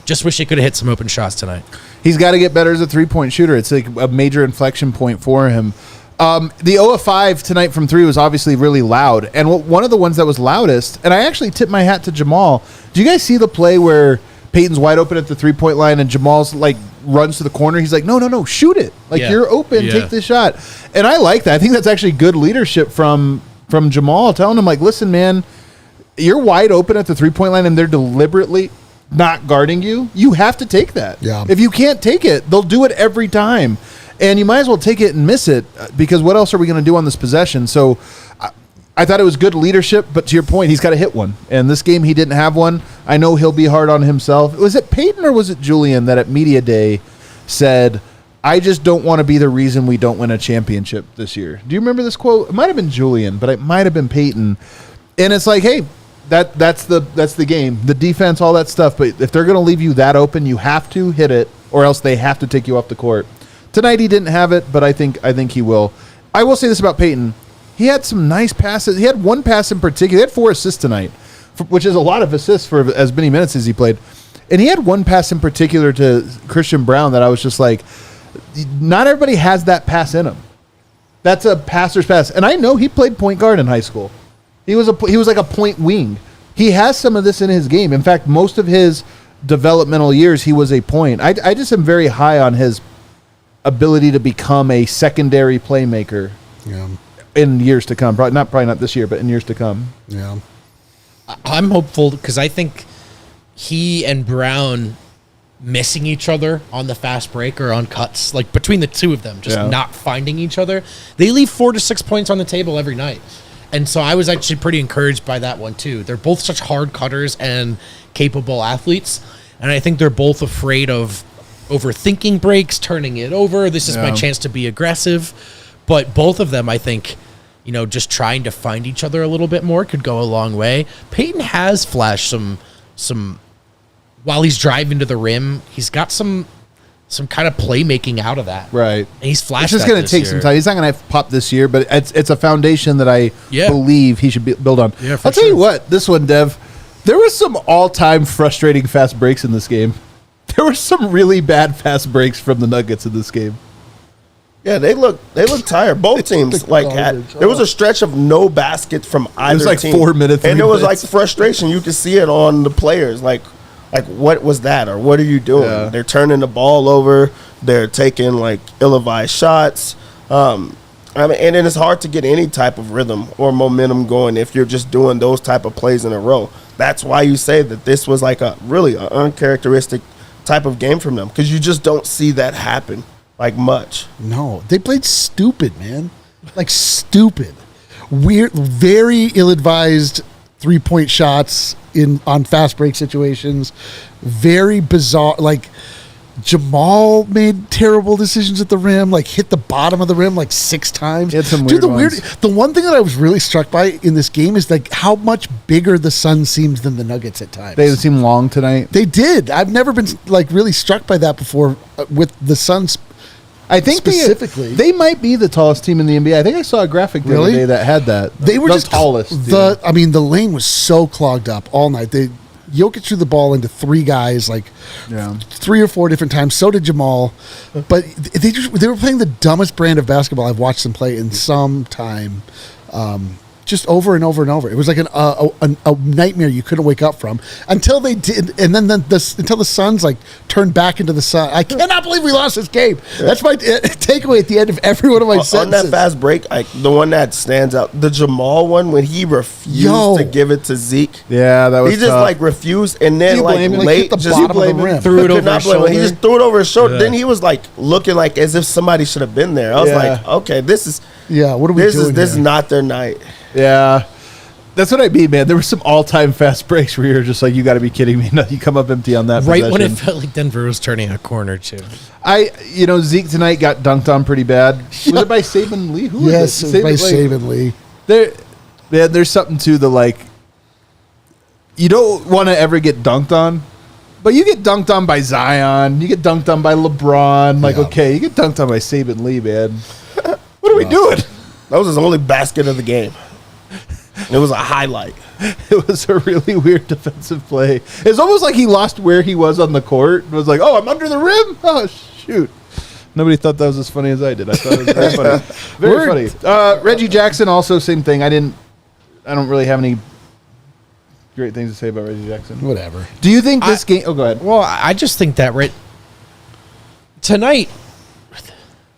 Just wish he could have hit some open shots tonight. He's got to get better as a three-point shooter. It's like a major inflection point for him. The 0 of 5 tonight from 3 was obviously really loud. And one of the ones that was loudest, and I actually tipped my hat to Jamal. Do you guys see the play where Peyton's wide open at the three-point line and Jamal's like runs to the corner? He's like, no, shoot it. Like, you're open, take the shot. And I like that. I think that's actually good leadership from Jamal, telling him, like, listen, man, you're wide open at the three-point line and they're deliberately not guarding you. You have to take that. Yeah. If you can't take it, they'll do it every time. And you might as well take it and miss it, because what else are we going to do on this possession? So I thought it was good leadership, but to your point, he's got to hit one. And this game, he didn't have one. I know he'll be hard on himself. Was it Peyton or was it Julian that at Media Day said, I just don't want to be the reason we don't win a championship this year? Do you remember this quote? It might have been Julian, but it might have been Peyton. And it's like, hey, that's the game, the defense, all that stuff. But if they're going to leave you that open, you have to hit it, or else they have to take you off the court. Tonight he didn't have it, but I think he will. I will say this about Peyton: he had some nice passes. He had one pass in particular. He had 4 assists tonight, which is a lot of assists for as many minutes as he played. And he had one pass in particular to Christian Brown that I was just like, not everybody has that pass in him. That's a passer's pass, and I know he played point guard in high school. He was like a point wing. He has some of this in his game. In fact, most of his developmental years, he was a point. I just am very high on his ability to become a secondary playmaker in years to come. Probably not this year, but in years to come. Yeah. I'm hopeful because I think he and Brown missing each other on the fast break or on cuts, like between the two of them, just not finding each other, they leave 4 to 6 points on the table every night. And so I was actually pretty encouraged by that one too. They're both such hard cutters and capable athletes, and I think they're both afraid of overthinking breaks, turning it over. This is my chance to be aggressive. But both of them, I think, just trying to find each other a little bit more could go a long way. Peyton has flashed some while he's driving to the rim, he's got some kind of playmaking out of that. Right. And he's flashed. It's just going to take some time. He's not going to pop this year, but it's a foundation that I believe he should build on. Yeah, I'll tell you what, this one, Dev, there was some all-time frustrating fast breaks in this game. There were some really bad fast breaks from the Nuggets in this game. Yeah, they look tired. Both teams there was a stretch of no baskets from either like team. 4 minutes, and 3 there was minutes. like frustration. You could see it on the players. Like what was that, or what are you doing? Yeah. They're turning the ball over. They're taking like ill-advised shots. And then it's hard to get any type of rhythm or momentum going if you're just doing those type of plays in a row. That's why you say that this was like a really uncharacteristic type of game from them, because you just don't see that happen like much. No, they played stupid, man. Like stupid, weird, very ill-advised 3-point shots on fast break situations. Very bizarre. Like Jamal made terrible decisions at the rim. Like hit the bottom of the rim like 6 times. He had some weird ones. The one thing that I was really struck by in this game is like how much bigger the Sun seems than the Nuggets at times. They seem long tonight. They did. I've never been like really struck by that before with the Suns. I think specifically, they might be the tallest team in the NBA. I think I saw a graphic the other day that had that. They were the just tallest. I mean, the lane was so clogged up all night. Jokic threw the ball into 3 guys, like 3 or 4 different times. So did Jamal, but they were playing the dumbest brand of basketball I've watched them play in some time. just over and over and over. It was like a nightmare you couldn't wake up from until they did, and then until the Suns like turned back into the sun. I cannot believe we lost this game. Yeah. That's my takeaway at the end of every one of my sentences. On that fast break, the one that stands out, the Jamal one when he refused to give it to Zeke. Yeah, that was. He just tough. Refused, and then late just threw it over his shoulder. He just threw it over his shoulder. Yeah. Then he was looking like as if somebody should have been there. I was like, okay, this is. Yeah, what are we doing? This is not their night. Yeah. That's what I mean, man. There were some all-time fast breaks where you're just like, you got to be kidding me. No, you come up empty on that right possession. When it felt like Denver was turning a corner, too. Zeke tonight got dunked on pretty bad. Was it by Saban Lee? Who was it? Yes, by Saban Lee. There's something to the, you don't want to ever get dunked on, but you get dunked on by Zion. You get dunked on by LeBron. Okay, you get dunked on by Saban Lee, man. What are we doing? That was his only basket of the game. It was a highlight. It was a really weird defensive play. It's almost like he lost where he was on the court. It was like, oh, I'm under the rim? Oh, shoot. Nobody thought that was as funny as I did. I thought it was very funny. Very funny. Reggie Jackson, also same thing. I don't really have any great things to say about Reggie Jackson. Whatever. Do you think this game... Oh, go ahead. Well, I just think that tonight,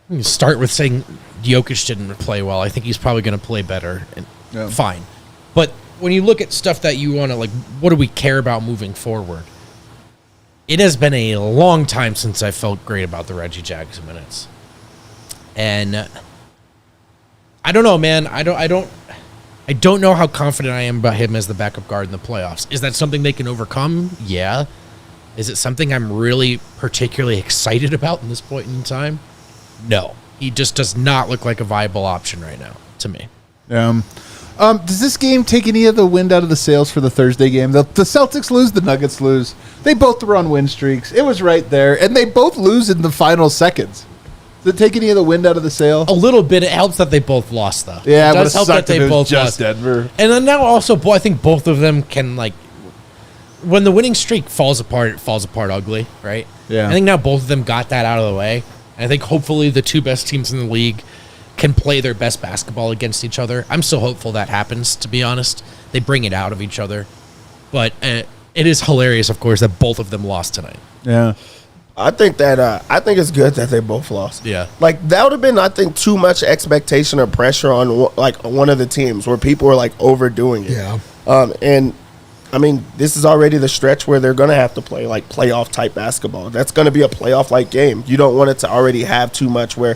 we start with saying Jokic didn't play well. I think he's probably going to play better. And fine. But when you look at stuff that you want to, what do we care about moving forward? It has been a long time since I felt great about the Reggie Jackson minutes. And I don't know, man. I don't know how confident I am about him as the backup guard in the playoffs. Is that something they can overcome? Yeah. Is it something I'm really particularly excited about in this point in time? No. He just does not look like a viable option right now to me. Does this game take any of the wind out of the sails for the Thursday game? The Celtics lose, the Nuggets lose. They both were on win streaks. It was right there, and they both lose in the final seconds. Does it take any of the wind out of the sail? A little bit. It helps that they both lost, though. Yeah, it does help that they both just lost. Denver. And then now also, I think both of them can, when the winning streak falls apart, it falls apart ugly, right? Yeah. I think now both of them got that out of the way. And I think hopefully the two best teams in the league can play their best basketball against each other. I'm so hopeful that happens, to be honest. They bring it out of each other. But it is hilarious, of course, that both of them lost tonight. Yeah. I think it's good that they both lost. Yeah. That would have been, I think, too much expectation or pressure on one of the teams where people were overdoing it. Yeah. And I mean, this is already the stretch where they're going to have to play playoff type basketball. That's going to be a playoff like game. You don't want it to already have too much where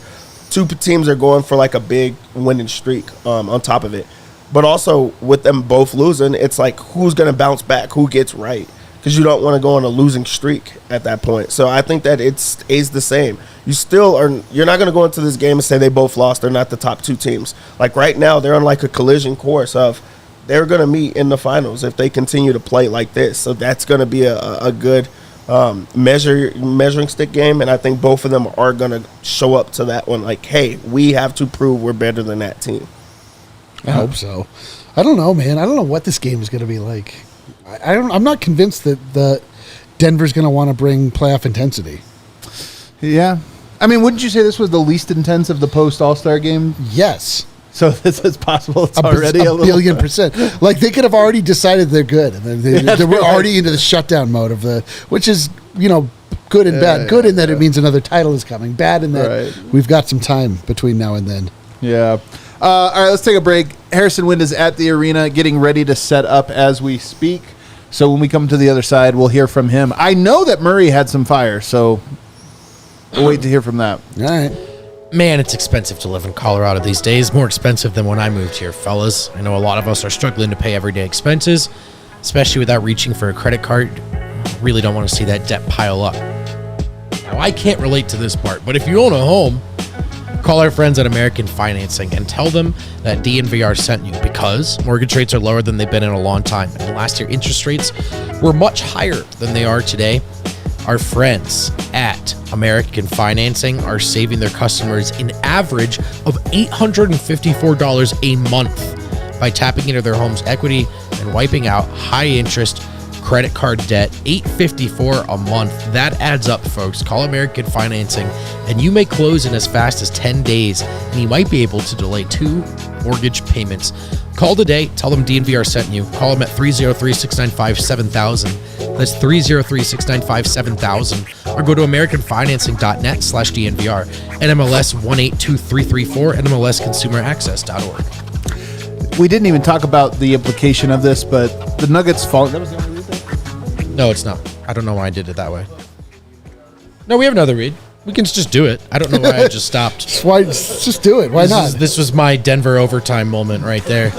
two teams are going for a big winning streak on top of it. But also with them both losing, it's who's going to bounce back, who gets right, because you don't want to go on a losing streak at that point. So I think that it stays the same. You're not going to go into this game and say they both lost. They're not the top two teams. Right now, they're on a collision course of they're going to meet in the finals if they continue to play like this. So that's going to be a good measuring stick game, and I think both of them are going to show up to that one hey, we have to prove we're better than that team. I hope so. I don't know, man. I don't know what this game is going to be like. I'm not convinced that Denver's going to want to bring playoff intensity. Yeah. I mean, wouldn't you say this was the least intense of the post-All-Star game? Yes. So this is possible. It's already a billion %. They could have already decided they're good, and they were already into the shutdown mode which is good and bad. Good in that it means another title is coming. Bad in that we've got some time between now and then. Yeah. All right, let's take a break. Harrison Wind is at the arena getting ready to set up as we speak. So when we come to the other side, we'll hear from him. I know that Murray had some fire, so we'll wait to hear from that. All right. Man, it's expensive to live in Colorado these days. More expensive than when I moved here, fellas. I know a lot of us are struggling to pay everyday expenses, especially without reaching for a credit card. Really don't want to see that debt pile up. Now, I can't relate to this part, but if you own a home, call our friends at American Financing and tell them that DNVR sent you, because mortgage rates are lower than they've been in a long time. And last year, interest rates were much higher than they are today. Our friends at American Financing are saving their customers an average of $854 a month by tapping into their home's equity and wiping out high-interest credit card debt, $854 a month. That adds up, folks. Call American Financing, and you may close in as fast as 10 days, and you might be able to delay 2 mortgage payments. Call today. Tell them DNVR sent you. Call them at 303-695-7000. That's 303-695-7000. Or go to americanfinancing.net/DNVR. NMLS 182334, NMLSconsumeraccess.org. We didn't even talk about the implication of this, but the Nuggets fall. That was the only read there? No, it's not. I don't know why I did it that way. No, we have another read. We can just do it. I don't know why I just stopped. Why? Just do it. Why not? This was my Denver overtime moment right there.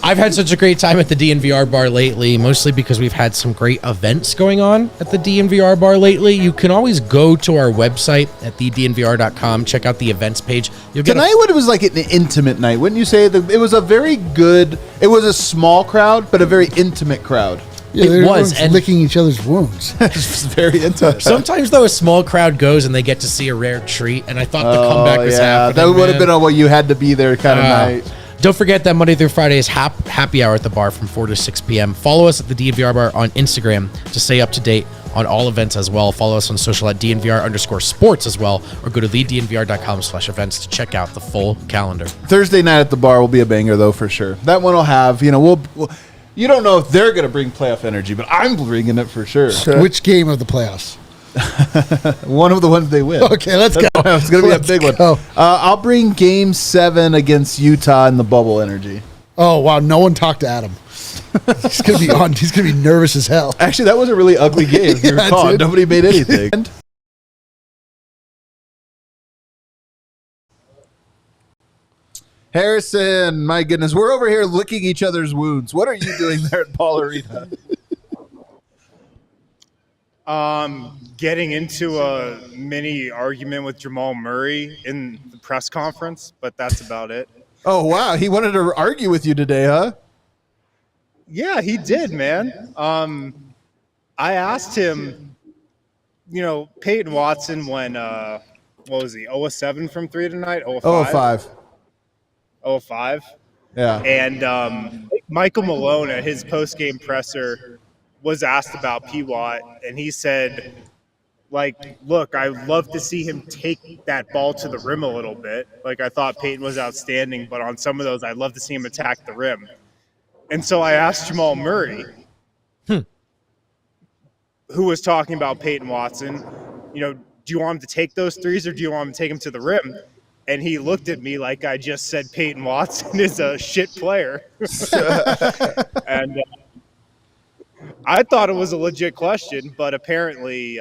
I've had such a great time at the DNVR Bar lately, mostly because we've had some great events going on at the DNVR Bar lately. You can always go to our website at thednvr.com, check out the events page. Tonight it was like an intimate night, wouldn't you say? It was a very good, it was a small crowd, but a very intimate crowd. Yeah, it was, and licking each other's wounds. It's very intimate. Sometimes, though, a small crowd goes and they get to see a rare treat, and I thought the comeback was happening. That would have been a well, you had to be there kind of night. Don't forget that Monday through Friday is happy hour at the bar from 4 to 6 p.m. Follow us at the DNVR Bar on Instagram to stay up to date on all events as well. Follow us on social at DNVR_sports as well, or go to thednvr.com/events to check out the full calendar. Thursday night at the bar will be a banger, though, for sure. That one will have, we'll you don't know if they're going to bring playoff energy, but I'm bringing it for sure. Which game of the playoffs? One of the ones they win. Okay, let's go. It's going to be a big one. I'll bring Game 7 against Utah in the bubble energy. Oh, wow. No one talked to Adam. He's going to be on. He's going to be nervous as hell. Actually, that was a really ugly game. If you recall. Nobody made anything. Harrison, my goodness. We're over here licking each other's wounds. What are you doing there at Paul Arena? Getting into a mini argument with Jamal Murray in the press conference, but that's about it. Oh, wow. He wanted to argue with you today, huh? Yeah, he did, man. I asked him, Peyton Watson when, what was he, 0-7 from 3 tonight? 0-5? 0-5. Yeah. And Michael Malone at his post-game presser was asked about PWAT, and he said, look, I'd love to see him take that ball to the rim a little bit. I thought Peyton was outstanding, but on some of those, I'd love to see him attack the rim. And so I asked Jamal Murray, who was talking about Peyton Watson, do you want him to take those threes or do you want him to take him to the rim? And he looked at me like I just said Peyton Watson is a shit player. And I thought it was a legit question, but apparently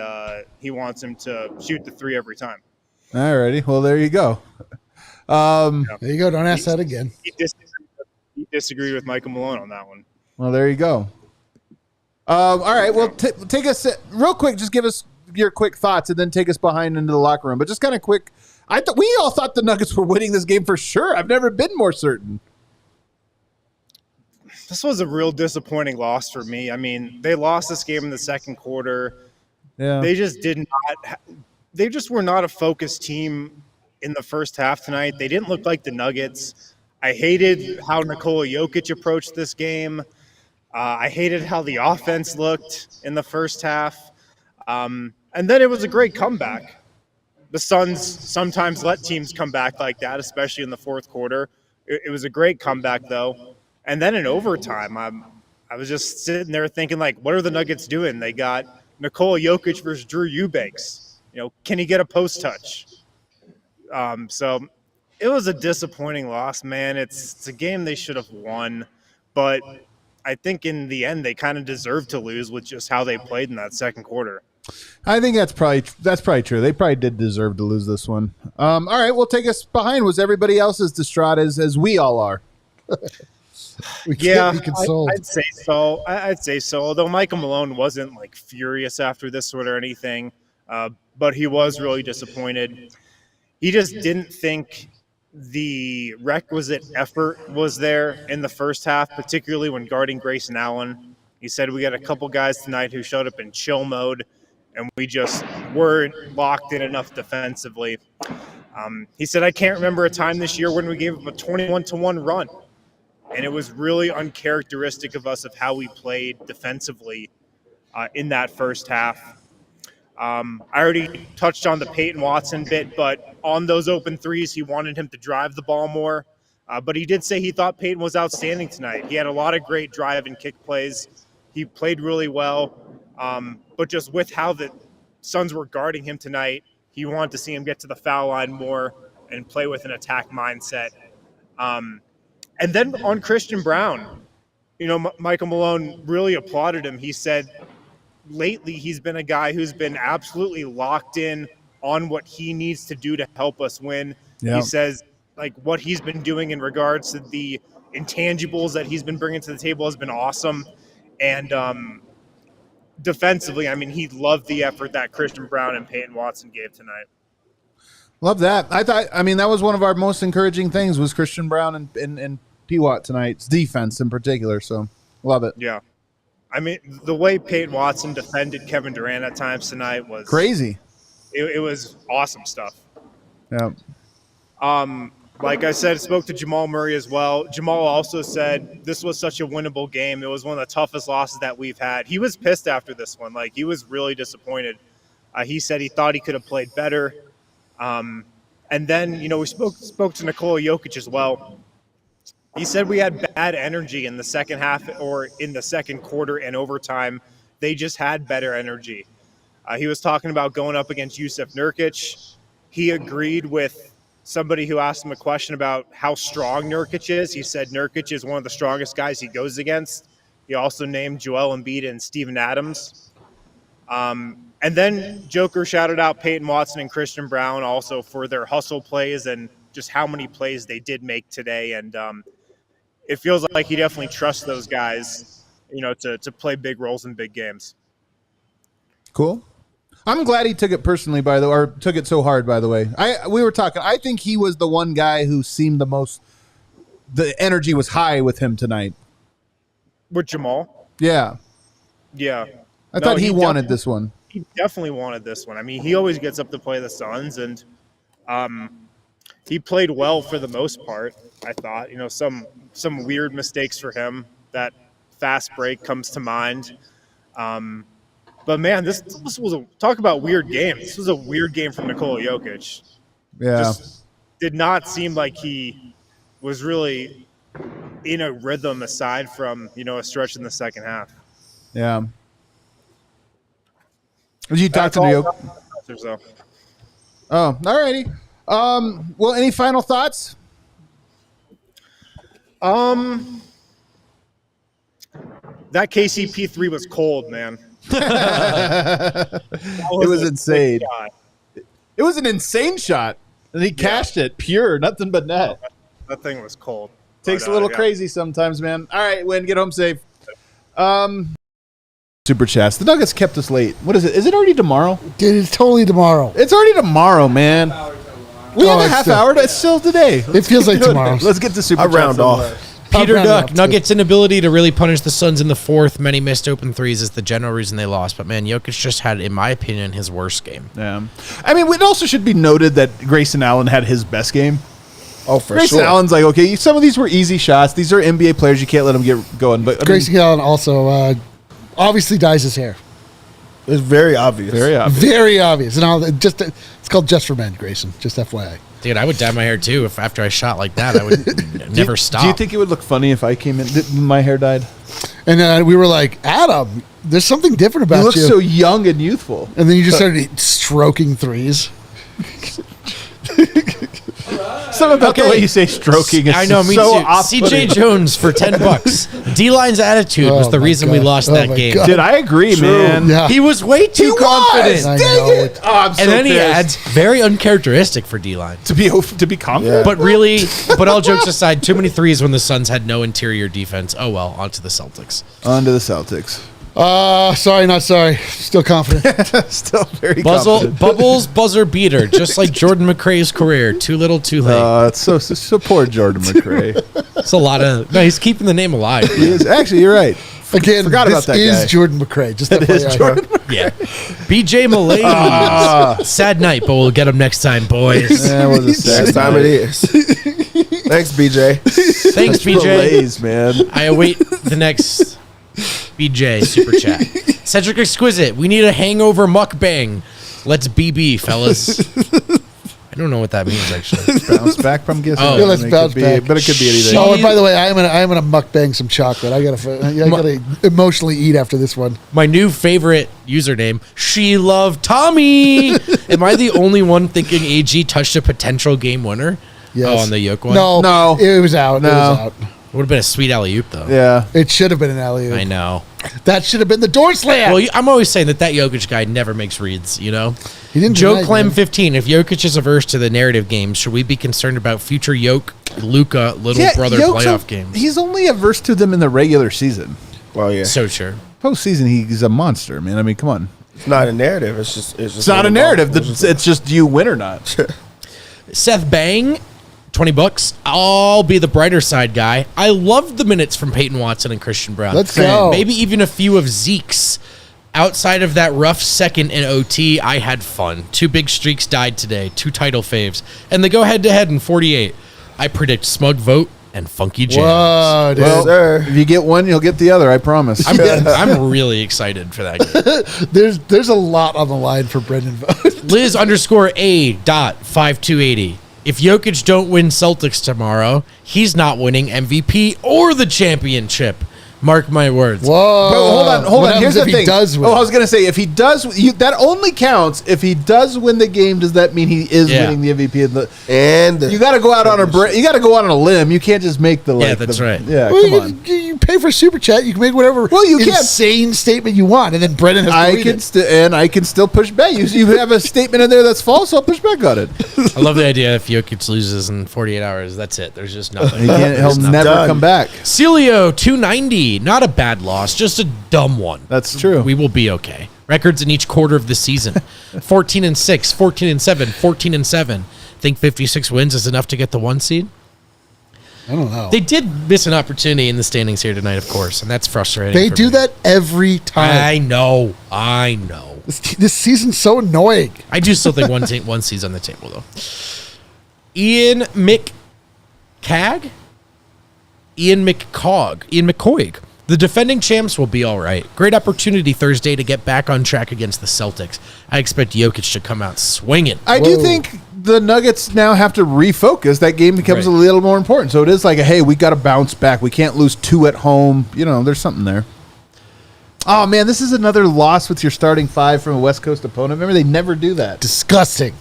he wants him to shoot the 3 every time. All righty. Well, there you go. There you go. Don't ask that again. He disagreed with Michael Malone on that one. Well, there you go. All right. Well, take us real quick. Just give us your quick thoughts and then take us behind into the locker room. But just kind of quick. We all thought the Nuggets were winning this game for sure. I've never been more certain. This was a real disappointing loss for me. I mean, they lost this game in the second quarter. Yeah. They just they just were not a focused team in the first half tonight. They didn't look like the Nuggets. I hated how Nikola Jokic approached this game. I hated how the offense looked in the first half. And then it was a great comeback. The Suns sometimes let teams come back like that, especially in the fourth quarter. It was a great comeback, though. And then in overtime, I was just sitting there thinking, what are the Nuggets doing? They got Nikola Jokic versus Drew Eubanks. Can he get a post touch? So it was a disappointing loss, man. It's a game they should have won. But I think in the end, they kind of deserved to lose with just how they played in that second quarter. I think that's probably true. They probably did deserve to lose this one. All right, well, take us behind. Was everybody else as distraught as we all are? Yeah, I'd say so. I'd say so. Although Michael Malone wasn't furious after this one or anything, but he was really disappointed. He just didn't think the requisite effort was there in the first half, particularly when guarding Grayson Allen. He said we got a couple guys tonight who showed up in chill mode, and we just weren't locked in enough defensively. He said, I can't remember a time this year when we gave him a 21-1 run. And it was really uncharacteristic of us of how we played defensively in that first half. I already touched on the Peyton Watson bit, but on those open threes, he wanted him to drive the ball more. But he did say he thought Peyton was outstanding tonight. He had a lot of great drive and kick plays. He played really well. But just with how the Suns were guarding him tonight, he wanted to see him get to the foul line more and play with an attack mindset. And then on Christian Brown, Michael Malone really applauded him. He said lately he's been a guy who's been absolutely locked in on what he needs to do to help us win. Yep. He says, like, what he's been doing in regards to the intangibles that he's been bringing to the table has been awesome. And defensively, I mean, he loved the effort that Christian Brown and Peyton Watson gave tonight. Love that. That was one of our most encouraging things was Christian Brown and PWAT tonight's defense in particular. So love it. Yeah. I mean, the way Peyton Watson defended Kevin Durant at times tonight was crazy. It was awesome stuff. Yeah. Like I said, spoke to Jamal Murray as well. Jamal also said this was such a winnable game. It was one of the toughest losses that we've had. He was pissed after this one. Like, he was really disappointed. He said he thought he could have played better. And then, we spoke to Nikola Jokic as well. He said we had bad energy in the second half or in the second quarter and overtime. They just had better energy. He was talking about going up against Jusuf Nurkic. He agreed with somebody who asked him a question about how strong Nurkic is. He said Nurkic is one of the strongest guys he goes against. He also named Joel Embiid and Steven Adams. And then Joker shouted out Peyton Watson and Christian Brown also for their hustle plays and just how many plays they did make today. And it feels like he definitely trusts those guys, to play big roles in big games. Cool. I'm glad he took it personally, or took it so hard, by the way. We were talking. I think he was the one guy who seemed the energy was high with him tonight. With Jamal? Yeah. Yeah. I thought he wanted this one. He definitely wanted this one. I mean, he always gets up to play the Suns, and he played well for the most part, I thought. Some weird mistakes for him. That fast break comes to mind. But, man, this was talk about weird game. This was a weird game from Nikola Jokic. Yeah. Just did not seem like he was really in a rhythm aside from, a stretch in the second half. Yeah. Did you talk to Jokic? So. Oh, all righty. Well, any final thoughts? That KCP3 was cold, man. It was insane. It was an insane shot. And he cashed it pure, nothing but net. That thing was cold. Takes a little crazy sometimes, man. All right, Win, get home safe. Super chats. The Nuggets kept us late. What is it? Is it already tomorrow? Dude, it's totally tomorrow. It's already tomorrow, man. We have a half hour. It's still today. It feels like tomorrow. Let's get to super chats. round off. Peter Duck, Nuggets' inability to really punish the Suns in the fourth, many missed open threes is the general reason they lost. But, man, Jokic just had, in my opinion, his worst game. Yeah. I mean, it also should be noted that Grayson Allen had his best game. Oh, for Grayson sure. Allen's like, okay, some of these were easy shots. These are NBA players. You can't let them get going. But Grayson Allen also obviously dyes his hair. It's very obvious. Very obvious. Very obvious. And it's called Just for Men, Grayson. Just FYI. Dude, I would dye my hair, too. If after I shot like that, I would never stop. Do you think it would look funny if I came in, my hair dyed? And we were like, Adam, there's something different about you. You look so young and youthful. And then you just started stroking threes. Something about the way you say stroking is I know, me so too. off-putting. CJ Jones for $10. D-line's attitude was the reason we lost that game. Did I agree, man? Yeah. He was way too confident. I Dang know. it! Oh, I'm so And then he pissed. adds, very uncharacteristic for D-line. to be confident. But really, but all jokes aside, too many threes when the Suns had no interior defense. Oh, well, on to the Celtics. On to the Celtics. Sorry, not sorry. Still confident. Still very confident. Bubbles buzzer beater, just like Jordan McRae's career. Too little, too late. It's so poor Jordan McRae. It's a lot of. No, he's keeping the name alive. He is actually. You're right. Again, Forgot this about that is guy. Jordan McRae. Just It is FYI. Jordan. Yeah. BJ Mullane. Sad night, but we'll get him next time, boys. That was a sad Last time night. it is. Thanks, BJ. Thanks, BJ. Fillets, man. I await the next BJ super chat. Cedric Exquisite, we need a hangover mukbang. Let's BB, fellas. I don't know what that means, actually. Bounce back from guessing. Oh. Yeah, let's bounce back. But it could be anything. Oh, and by the way, I'm gonna mukbang some chocolate. I gotta emotionally eat after this one. My new favorite username, She Love Tommy. Am I the only one thinking AG touched a potential game winner? Yes. Oh, on the Yoke one? No. it was out. No. It was out. Would have been a sweet alley-oop, though. Yeah. It should have been an alley-oop. I know. That should have been the door slam. Well, I'm always saying that Jokic guy never makes reads, you know? He didn't Joe deny, Clem man. 15. If Jokic is averse to the narrative games, should we be concerned about future Luka little brother Yoke's playoff games? He's only averse to them in the regular season. Well, yeah. So sure. Postseason, he's a monster, man. I mean, come on. It's not a narrative. It's just It's not a narrative. It's just do you win or not. Seth Bang, $20. I'll be the brighter side guy. I loved the minutes from Peyton Watson and Christian Brown. Let's go. Maybe even a few of Zeke's. Outside of that rough second in OT, I had fun. 2 big streaks died today, 2 title faves, and they go head-to-head in 48. I predict Smug Vogt and Funky James. Whoa, dude. Well, sir. If you get one, you'll get the other. I promise. I'm really excited for that game. There's a lot on the line for Brendan Vogt. Liz _A. 5280. If Jokic don't win Celtics tomorrow, he's not winning MVP or the championship. Mark my words. Whoa. But hold What on. Here's happens the if thing. he does win? Oh, I was gonna say if he does, that only counts if he does win the game. Does that mean he is Yeah. winning the MVP? And You got to go out on you got to go out on a limb. You can't just make the Yeah, that's right. Yeah, Well, come on. you pay for Super Chat. You can make whatever Well, you can. insane statement you want, and then Brendan has to I read can it. I can still push back. You have a statement in there that's false. I'll push back on it. I love the idea if Jokic loses in 48 hours, that's it. There's just nothing. He'll never Done. come back. Celio 290, not a bad loss, just a dumb one. That's true. We will be okay. Records in each quarter of the season: 14-6, 14-7, 14-7. Think 56 wins is enough to get the 1 seed? I don't know. They did miss an opportunity in the standings here tonight, of course, and that's frustrating. They for do me. that every I time. know. This season's so annoying. I do still think one seed's on the table, though. Ian McCoig. The defending champs will be all right. Great opportunity Thursday to get back on track against the Celtics. I expect Jokic to come out swinging. I do think the Nuggets now have to refocus. That game becomes Right. a little more important. So it is like, hey, we got to bounce back. We can't lose 2 at home. You know, there's something there. Oh, man, this is another loss with your starting 5 from a West Coast opponent. Remember, they never do that. Disgusting.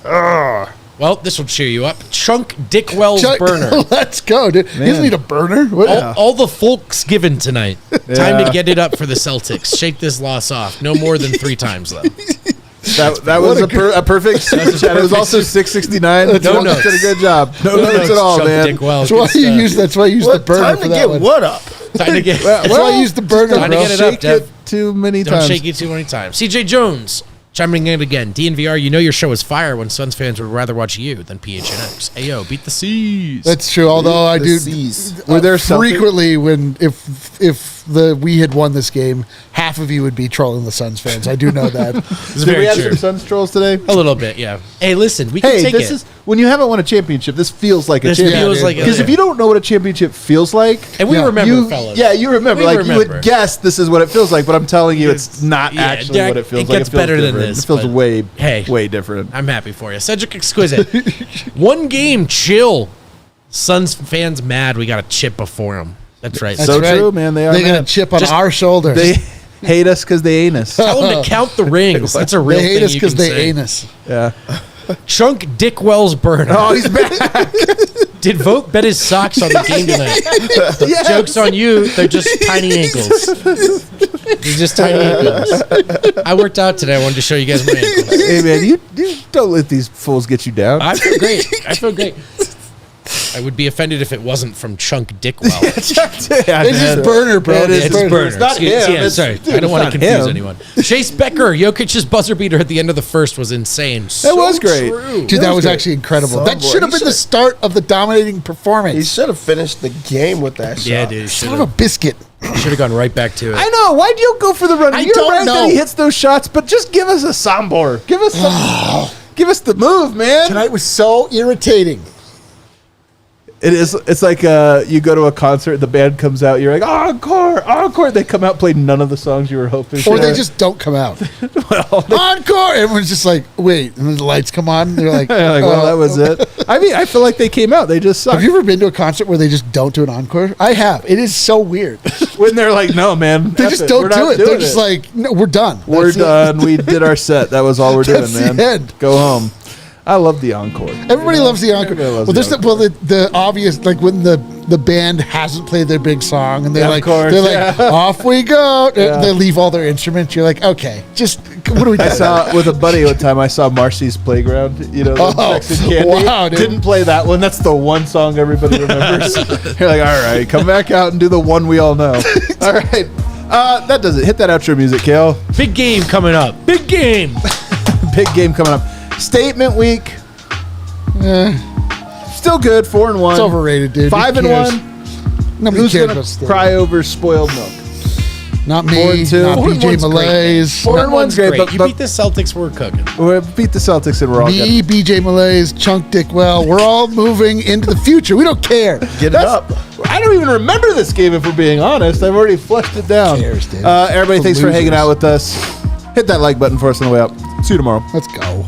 Well, this will cheer you up. Chunk Dickwell's burner. Let's go, dude. He doesn't need a burner. What? All the folks given tonight. Time to get it up for the Celtics. Shake this loss off. No more than 3 times, though. That was a perfect super chat. It was also 669. No notes. Did a good job. No notes at all, Chunk man. Dickwell. That's why Good you stuff. use. That's why you use the what burner time for to that get one. what up? Time to get. That's why I use the burner, Time to bro. get it up, Shake Dev. it too many Don't times. shake it too many times. CJ Jones chiming in again. DNVR, you know your show is fire when Suns fans would rather watch you than PHNX. Ayo, beat the C's. That's true. Although I The do C's. Were there something- frequently when if we had won this game, half of you would be trolling the Suns fans. I do know that. It's Did very we have true. some Suns trolls today? A little bit, yeah. Hey, listen, we can Hey, take this it. is when you haven't won a championship. This feels like a This championship. feels like a- because if you don't know what a championship feels like, And we Yeah. remember, fellas. Yeah, you remember. We Like you remember. would guess this is what it feels like, but I'm telling you, it's not Yeah, actually Jack, what it feels it like. gets feels better than different. this, It feels but way, hey. way different. I'm happy for you. Cedric Exquisite. 1 game, chill. Suns fans mad we got a chip before them. That's right. That's So right. true, man. They are They got a mad. chip on Just- our shoulders. They hate us because they ain't us. Tell them to count the rings. That's a real They hate thing us you can because they say. ain't us. Yeah. Chunk Dickwell's burner. Oh, he's back. Did Vogt bet his socks on the game tonight? Yes. Joke's on you. They're just tiny ankles. They're just tiny ankles. I worked out today. I wanted to show you guys my ankles. Hey, man, you don't let these fools get you down. I feel great. I feel great. I would be offended if it wasn't from Chunk Dickwell. It's his burner, bro. It is It's burner. burner. It's not Excuse- him. Yeah, It's- sorry. dude, I don't it's want to not confuse him. anyone. Chase Becker, Jokic's buzzer beater at the end of the first was insane. That was great. True. Dude, that was great. actually incredible. Some That boy. should have He been the should- start of the dominating performance. He should have finished the game with that shot. Yeah, dude. Son of a biscuit. Should have gone right back to it. I know. Why'd you go for the run? I You're don't right know. that he hits those shots, but just give us a Sambor. Give us some. Give us the move, man. Tonight was so irritating. It is. It's like you go to a concert, the band comes out, you're like, encore, encore. They come out, play none of the songs you were hoping for. Or they just don't come out. Encore! Everyone's just like, wait. And then the lights come on. And they're like, well, that was it. I mean, I feel like they came out. They just suck. Have you ever been to a concert where they just don't do an encore? I have. It is so weird. When they're like, no, man. They just don't do it. They're just like, no, we're done. We're done. We did our set. That was all we're doing, man. The end. Go home. I love the encore. Everybody loves the encore. The obvious, like when the band hasn't played their big song and they're off we go. Yeah. They leave all their instruments. You're like, okay, just what are we doing? I saw with a buddy one time. I saw Marcy's Playground. You know, Sex and Candy. Wow, dude. Didn't play that one. That's the one song everybody remembers. You're like, all right, come back out and do the one we all know. All right, that does it. Hit that outro music, Kale. Big game coming up. Big game. Big game coming up. Statement week. Still good. 4-1. It's overrated, dude. 5-1. Nobody Who's cares gonna about State. cry over spoiled milk? Not me. 4-2. Not BJ Malays. 4-1's great. You beat the Celtics, we're cooking. We beat the Celtics and we're all Me, good. BJ Malays, Chunk Dickwell. We're all moving into the future. We don't care. Get it up. I don't even remember this game, if we're being honest. I've already flushed it down. Who cares, dude? Everybody, The thanks for hanging losers. out with us. Hit that like button for us on the way up. See you tomorrow. Let's go.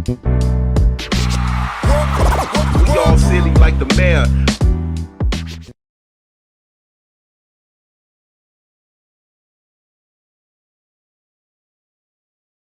We all silly like the mayor.